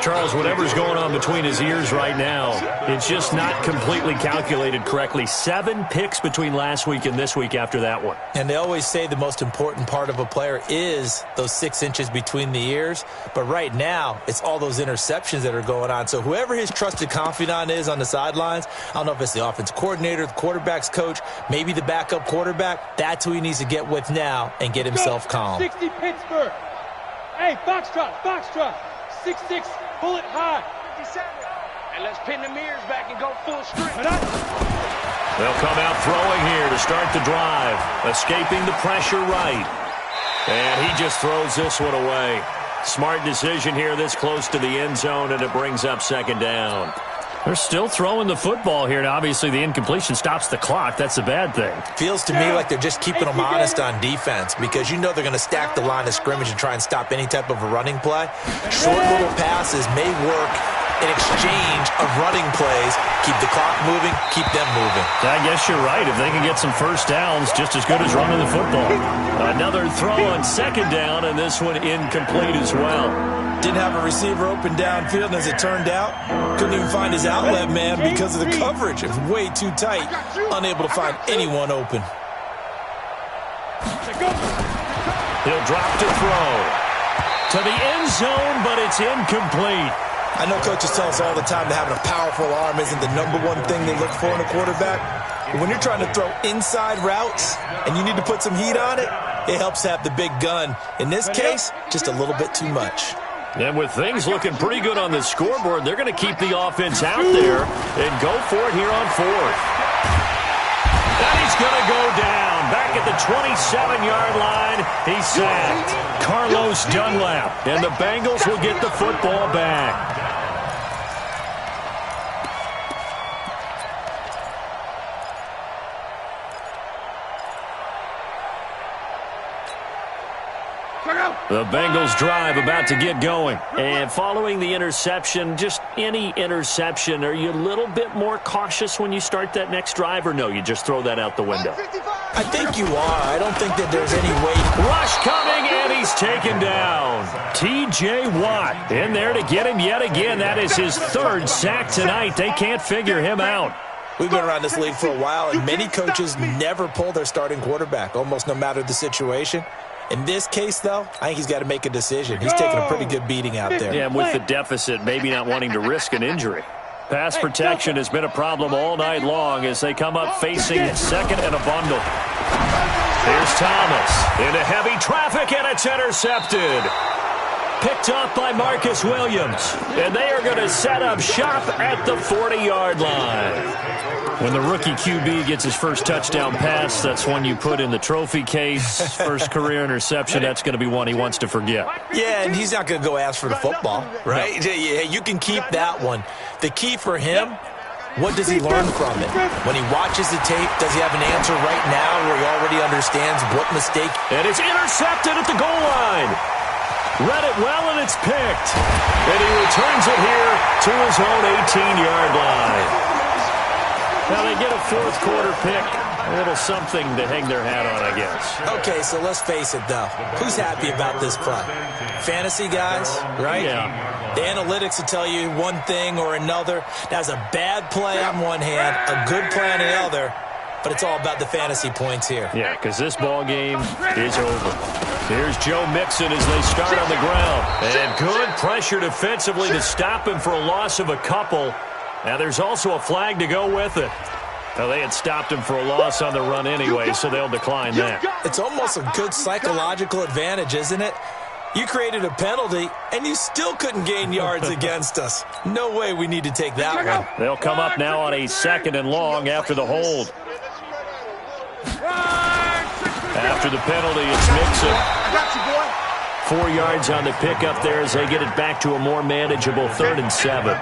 Charles, whatever's going on between his ears right now, it's just not completely calculated correctly. 7 picks between last week and this week after that one. And they always say the most important part of a player is those 6 inches between the ears. But right now, it's all those interceptions that are going on. So whoever his trusted confidant is on the sidelines, I don't know if it's the offense coordinator, the quarterback's coach, maybe the backup quarterback, that's who he needs to get with now and get himself calm. 60 Pittsburgh. Hey, Foxtrot. 6'6", bullet high. 57. And let's pin the mirrors back and go full strength. They'll come out throwing here to start the drive. Escaping the pressure right. And he just throws this one away. Smart decision here this close to the end zone, and it brings up 2nd down. They're still throwing the football here, and obviously the incompletion stops the clock. That's a bad thing. Feels to me like they're just keeping them honest on defense because you know they're going to stack the line of scrimmage and try and stop any type of a running play. Short little passes may work in exchange of running plays. Keep the clock moving, keep them moving. I guess you're right. If they can get some first downs, just as good as running the football. Another throw on second down, and this one incomplete as well. Didn't have a receiver open downfield, and as it turned out, couldn't even find his outlet man because of the coverage. It was way too tight, unable to find anyone open. He'll drop to throw. To the end zone, but it's incomplete. I know coaches tell us all the time that having a powerful arm isn't the #1 thing they look for in a quarterback. But when you're trying to throw inside routes and you need to put some heat on it, it helps to have the big gun. In this case, just a little bit too much. And with things looking pretty good on the scoreboard, they're going to keep the offense out there and go for it here on fourth. And he's going to go down. Back at the 27-yard line, he's sacked. Carlos Dunlap. And the Bengals will get the football back. The Bengals drive about to get going. And following the interception, just any interception, are you a little bit more cautious when you start that next drive, or no, you just throw that out the window? I think you are. I don't think that there's any way. Rush coming, and he's taken down. T.J. Watt in there to get him yet again. That is his third sack tonight. They can't figure him out. We've been around this league for a while, and many coaches never pull their starting quarterback, almost no matter the situation. In this case, though, I think he's got to make a decision. He's taking a pretty good beating out there. Yeah, and with the deficit, maybe not wanting to risk an injury. Pass protection has been a problem all night long as they come up facing second and a bundle. Here's Thomas into heavy traffic, and it's intercepted. Picked up by Marcus Williams. And they are going to set up shop at the 40-yard line. When the rookie QB gets his first touchdown pass, that's one you put in the trophy case. First career interception, that's going to be one he wants to forget. Yeah, and he's not going to go ask for the football, right? No. Yeah, you can keep that one. The key for him, what does he learn from it? When he watches the tape, does he have an answer right now where he already understands what mistake? And it's intercepted at the goal line. Read it well, and it's picked. And he returns it here to his own 18-yard line. Now they get a fourth quarter pick. A little something to hang their hat on, I guess. Okay, so let's face it, though. Who's happy about this play? Fantasy guys, right? Yeah. The analytics will tell you one thing or another. That's a bad play on one hand, a good play on the other, but it's all about the fantasy points here. Yeah, because this ball game is over. Here's Joe Mixon as they start on the ground. And good pressure defensively to stop him for a loss of a couple. Now there's also a flag to go with it. Now they had stopped him for a loss on the run anyway, so they'll decline that. It's almost a good psychological advantage, isn't it? You created a penalty, and you still couldn't gain yards against us. No way we need to take that one. They'll come up now on a 2nd and long after the hold. After the penalty, it's Mixon. 4 yards on the pickup there as they get it back to a more manageable 3rd and 7.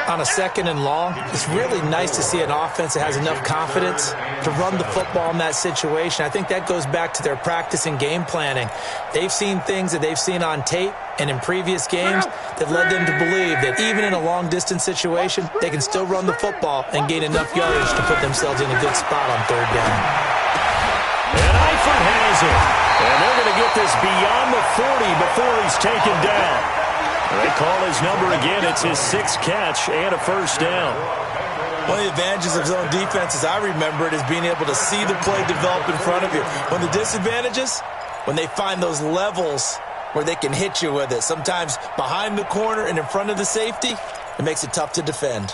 On a 2nd and long, it's really nice to see an offense that has enough confidence to run the football in that situation. I think that goes back to their practice and game planning. They've seen things that they've seen on tape and in previous games that led them to believe that even in a long-distance situation, they can still run the football and gain enough yardage to put themselves in a good spot on 3rd down. And Eifert has it. And they're going to get this beyond the 40 before he's taken down. They call his number again. It's his 6th catch and a first down. One of the advantages of zone defense, as I remember it, is being able to see the play develop in front of you. When the disadvantages, when they find those levels where they can hit you with it, sometimes behind the corner and in front of the safety, it makes it tough to defend.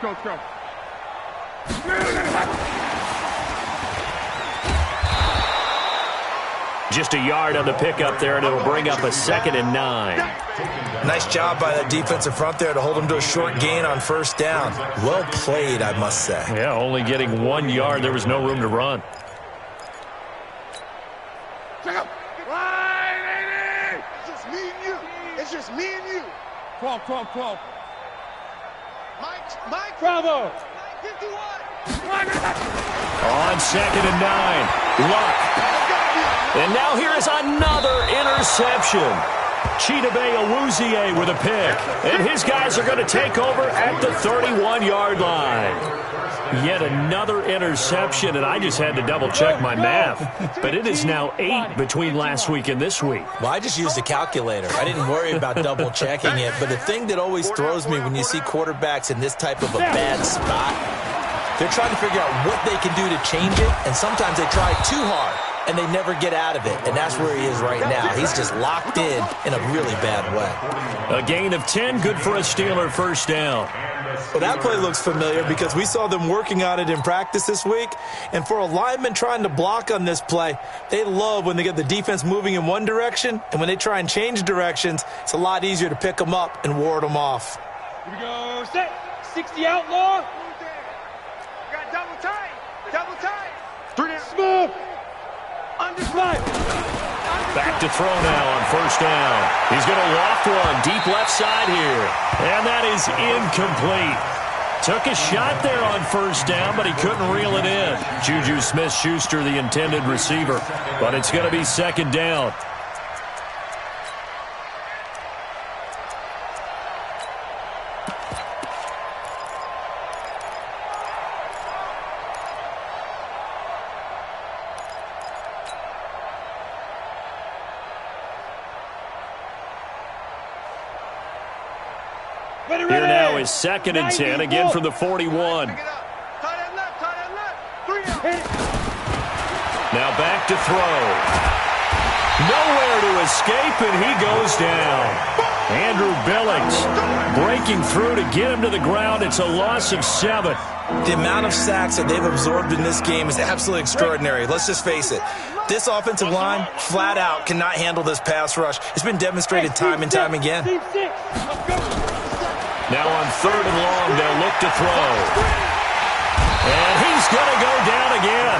Go. Just a yard on the pickup there, and it'll bring up a 2nd and 9. Nice job by that defensive front there to hold them to a short gain on 1st down. Well played, I must say. Yeah, only getting 1 yard. There was no room to run. It's just me and you. It's just me and you. 12. Mike. Bravo. 51. On 2nd and 9. Luck. And now here is another interception. Chidobe Awuzie with a pick. And his guys are going to take over at the 31-yard line. Yet another interception, and I just had to double-check my math. But it is now 8 between last week and this week. Well, I just used a calculator. I didn't worry about double-checking it. But the thing that always throws me when you see quarterbacks in this type of a bad spot, they're trying to figure out what they can do to change it, and sometimes they try too hard, and they never get out of it. And that's where he is right now. He's just locked in a really bad way. A gain of 10, good for a Steeler first down. Well, that play looks familiar because we saw them working on it in practice this week. And for a lineman trying to block on this play, they love when they get the defense moving in one direction. And when they try and change directions, it's a lot easier to pick them up and ward them off. Here we go. Set. 60 outlaw. Got double tight. Double tight. 3 down. Smooth. Under slide. Back to throw now on first down. He's going to loft one deep left side here. And that is incomplete. Took a shot there on first down, but he couldn't reel it in. Juju Smith-Schuster, the intended receiver. But it's going to be second down. Here now is second and 10, again from the 41. Tight end left. 3 down. Now back to throw. Nowhere to escape, and he goes down. Andrew Billings breaking through to get him to the ground. It's a loss of 7. The amount of sacks that they've absorbed in this game is absolutely extraordinary. Let's just face it. This offensive line, flat out, cannot handle this pass rush. It's been demonstrated time and time again. Now on third and long, they'll look to throw. And he's going to go down again.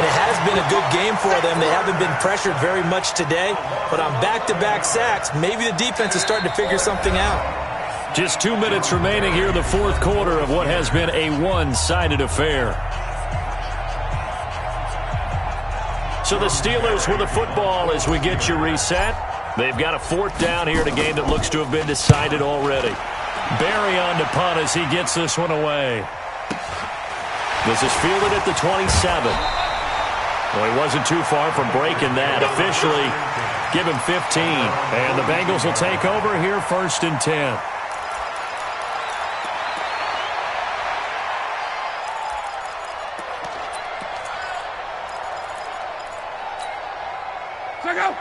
It has been a good game for them. They haven't been pressured very much today. But on back-to-back sacks, maybe the defense is starting to figure something out. Just 2 minutes remaining here in the fourth quarter of what has been a one-sided affair. So the Steelers with the football as we get you reset. They've got a fourth down here in a game that looks to have been decided already. Barry on to punt as he gets this one away. This is fielded at the 27. Well, he wasn't too far from breaking that. Officially, give him 15. And the Bengals will take over here first and 10.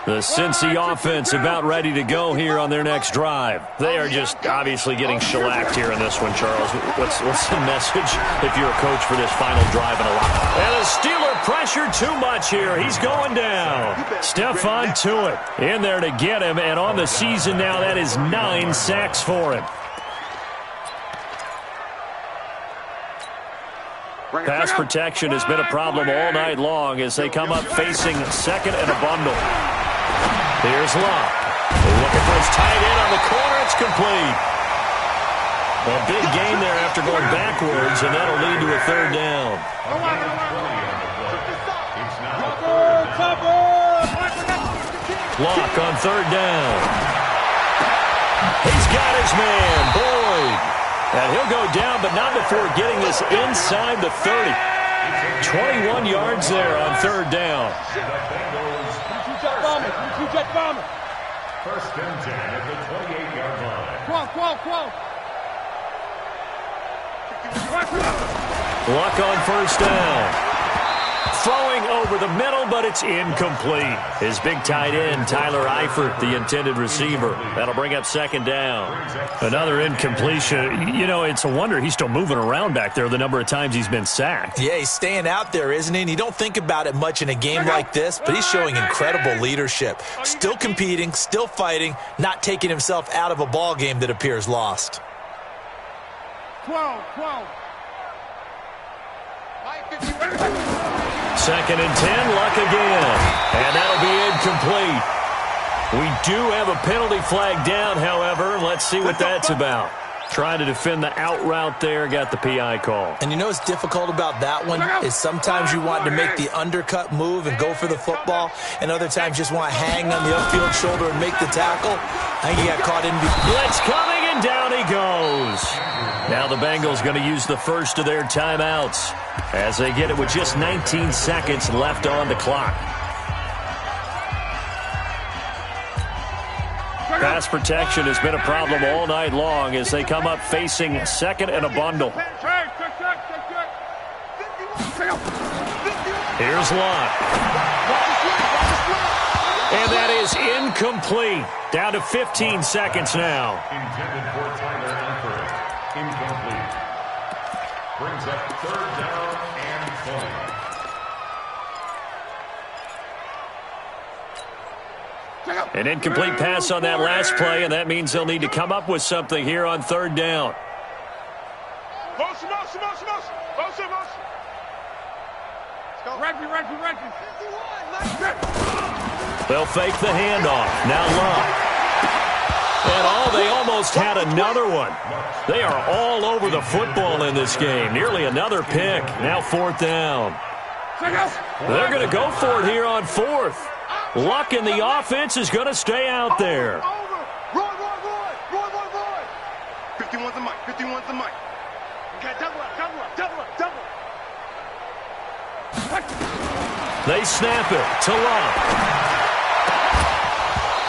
The Cincy offense about ready to go here on their next drive. They are just obviously getting shellacked here in this one, Charles. What's the message if you're a coach for this final drive in a lot? And the Steeler pressure too much here. He's going down. Stephon Tuitt in there to get him, and on the season now, that is 9 sacks for him. Pass protection has been a problem all night long as they come up facing second and a bundle. Here's Locke. Looking for his tight end on the corner. It's complete. A big gain there after going backwards, and that'll lead to a third down. Locke on third down. He's got his man, Boyd. And he'll go down, but not before getting this inside the 30. 21 yards there on third down. First and 10 at the 28-yard line. Luck on first down. Throwing over the middle, but it's incomplete. His big tight end, Tyler Eifert, the intended receiver. That'll bring up second down. Another incompletion. You know, it's a wonder he's still moving around back there the number of times he's been sacked. Yeah, he's staying out there, isn't he? And you don't think about it much in a game like this, but he's showing incredible leadership. Still competing, still fighting, not taking himself out of a ball game that appears lost. 12. Second and 10, Luck again. And that'll be incomplete. We do have a penalty flag down, however. Let's see what that's about. Trying to defend the out route there, got the PI call. And you know what's difficult about that one is sometimes you want to make the undercut move and go for the football, and other times just want to hang on the upfield shoulder and make the tackle. I think he got caught in. Blitz coming, and down he goes. Now the Bengals going to use the first of their timeouts as they get it with just 19 seconds left on the clock. Pass protection has been a problem all night long as they come up facing second and a bundle. Here's Lott. And that is incomplete. Down to 15 seconds now. Intended for Tyler Eifert. Incomplete. Brings up third down and 20. An incomplete pass on that last play, and that means they'll need to come up with something here on third down. They'll fake the handoff. Now Lott. And they almost had another one. They are all over the football in this game. Nearly another pick. Now fourth down. They're going to go for it here on fourth. Luck in the offense is going to stay out there. Roy. 51's the mic. 51's the mic. Okay, double up. They snap it to Lott.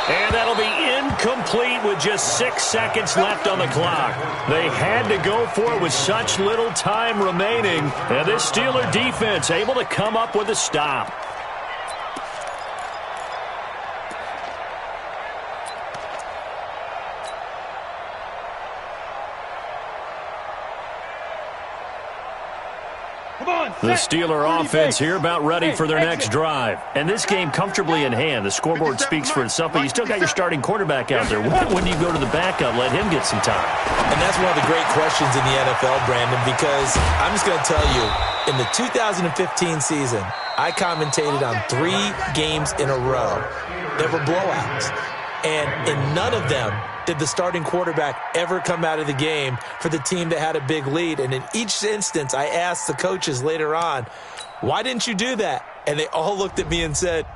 And that'll be incomplete with just 6 seconds left on the clock. They had to go for it with such little time remaining. And this Steeler defense able to come up with a stop. The Steeler offense here about ready for their next drive. And this game comfortably in hand. The scoreboard speaks for itself, but you still got your starting quarterback out there. When do you go to the backup, let him get some time? And that's one of the great questions in the NFL, Brandon, because I'm just going to tell you, in the 2015 season, I commentated on 3 games in a row that were blowouts. And in none of them did the starting quarterback ever come out of the game for the team that had a big lead. And in each instance, I asked the coaches later on, why didn't you do that? And they all looked at me and said,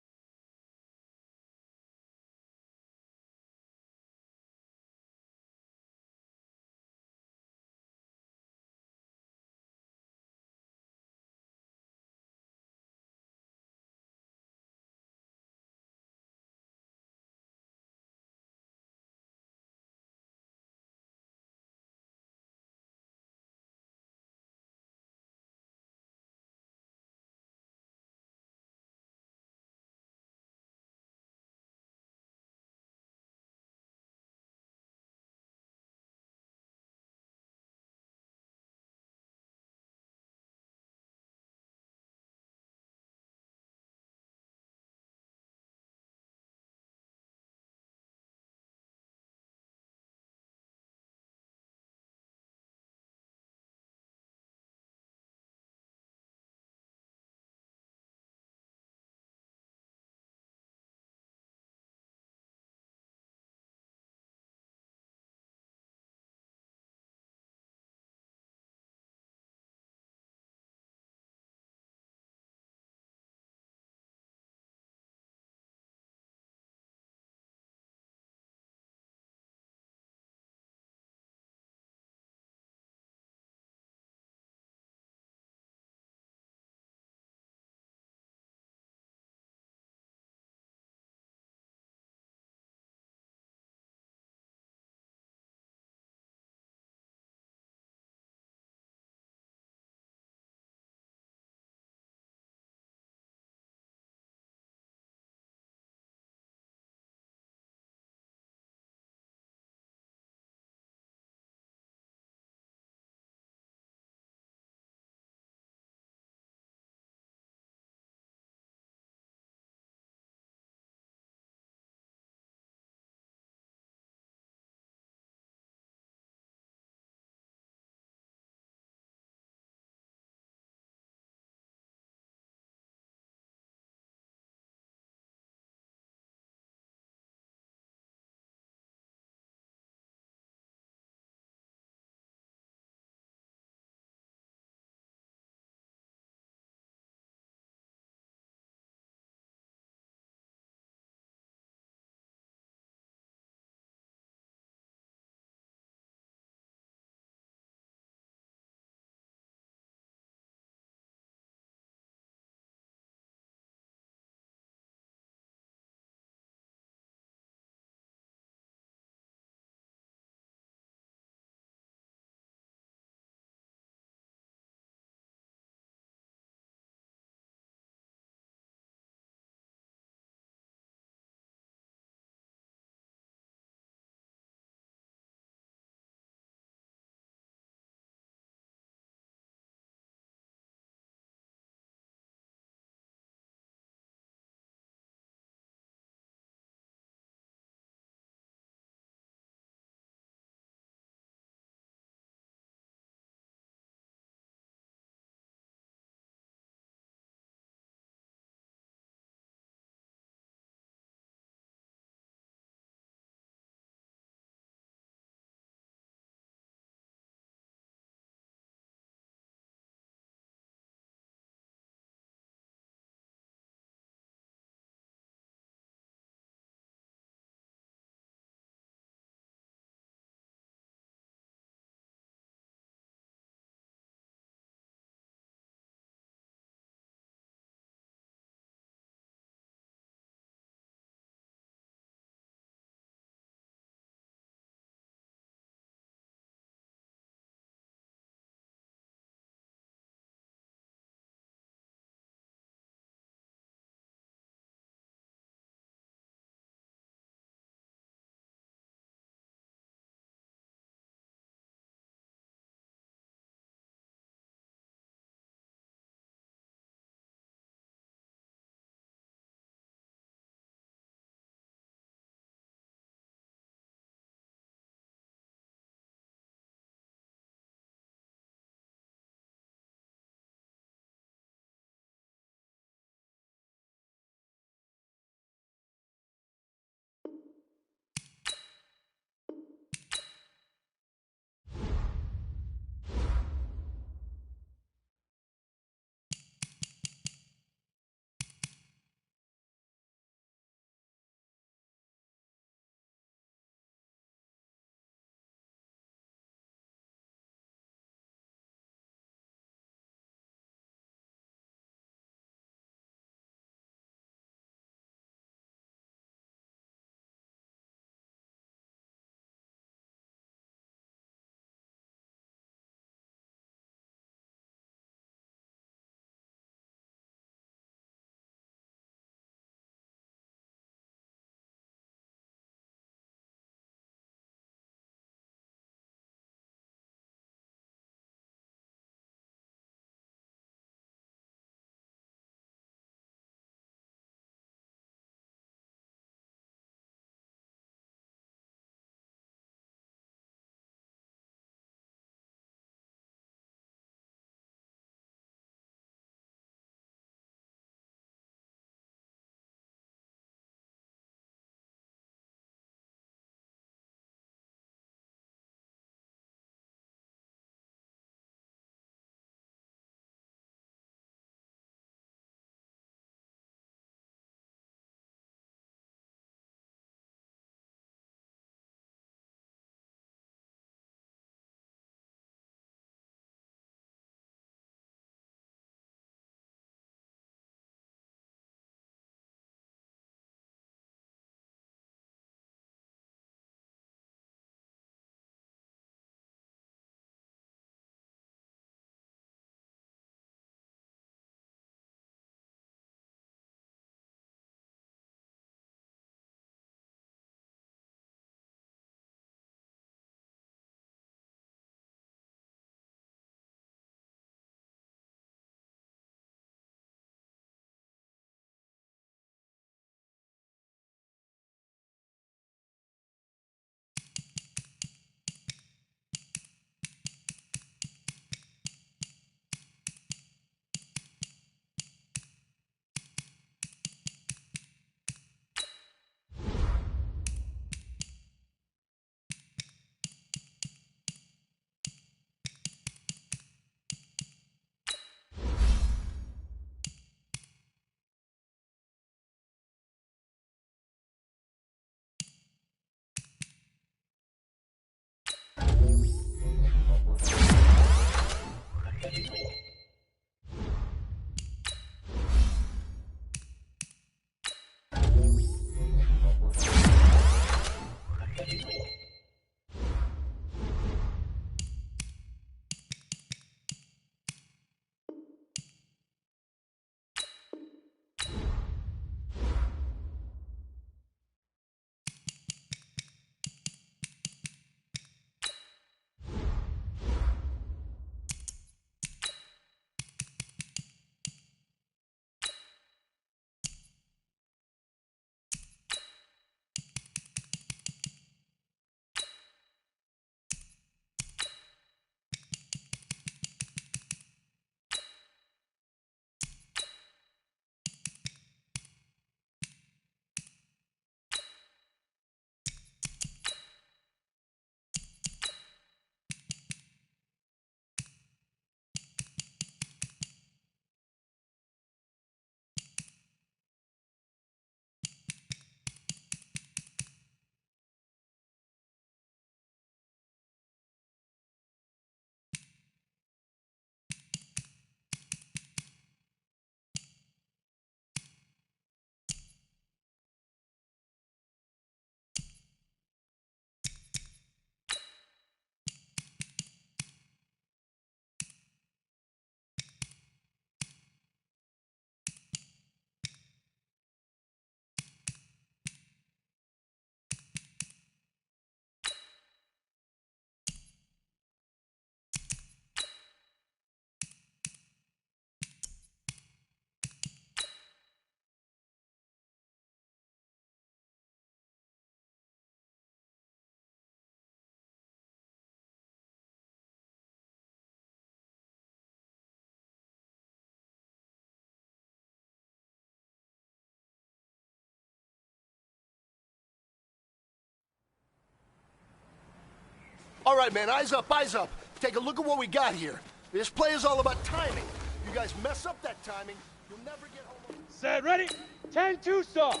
All right, man, eyes up, eyes up. Take a look at what we got here. This play is all about timing. You guys mess up that timing, you'll never get home. Set, ready? 10-2 stop.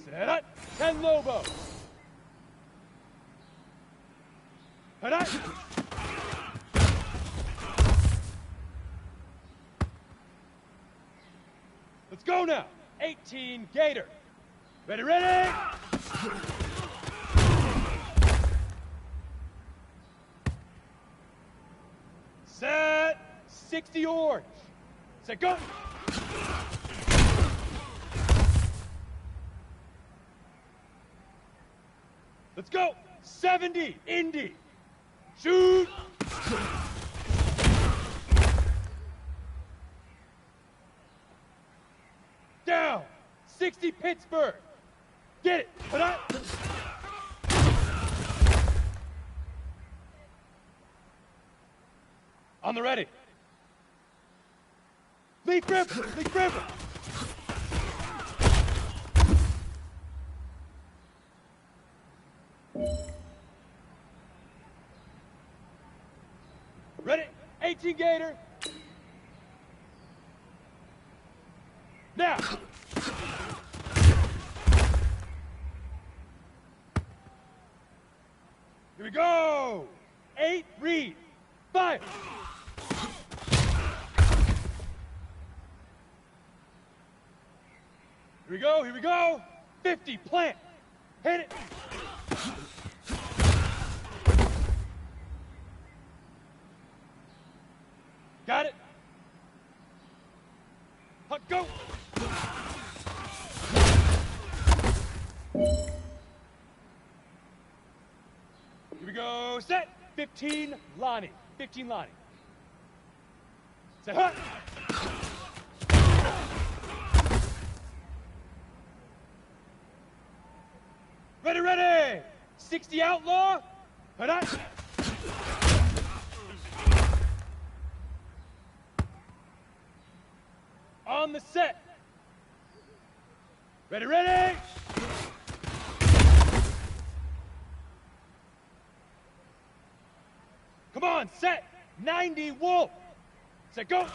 Set up. 10 Lobo. Head up. Let's go now. 18 Gator. Ready, ready. Set. 60 Orange. Set, go. Let's go. 70 Indy. Shoot. Down. 60 Pittsburgh. Get it. Put up. On the ready. Leaf River. Leaf River. Ready? 18 Gator. Now. Here we go. 8 Reed. Fire. Here we go. Here we go. 50 plant. Hit it. Got it. Huck, go. Here we go. Set. 15 Lonnie. 15 Lonnie. Set. Huck. Ready, ready. 60 Outlaw. Head up. On the set. Ready, ready. Come on, set. 90 Wolf. Set, go.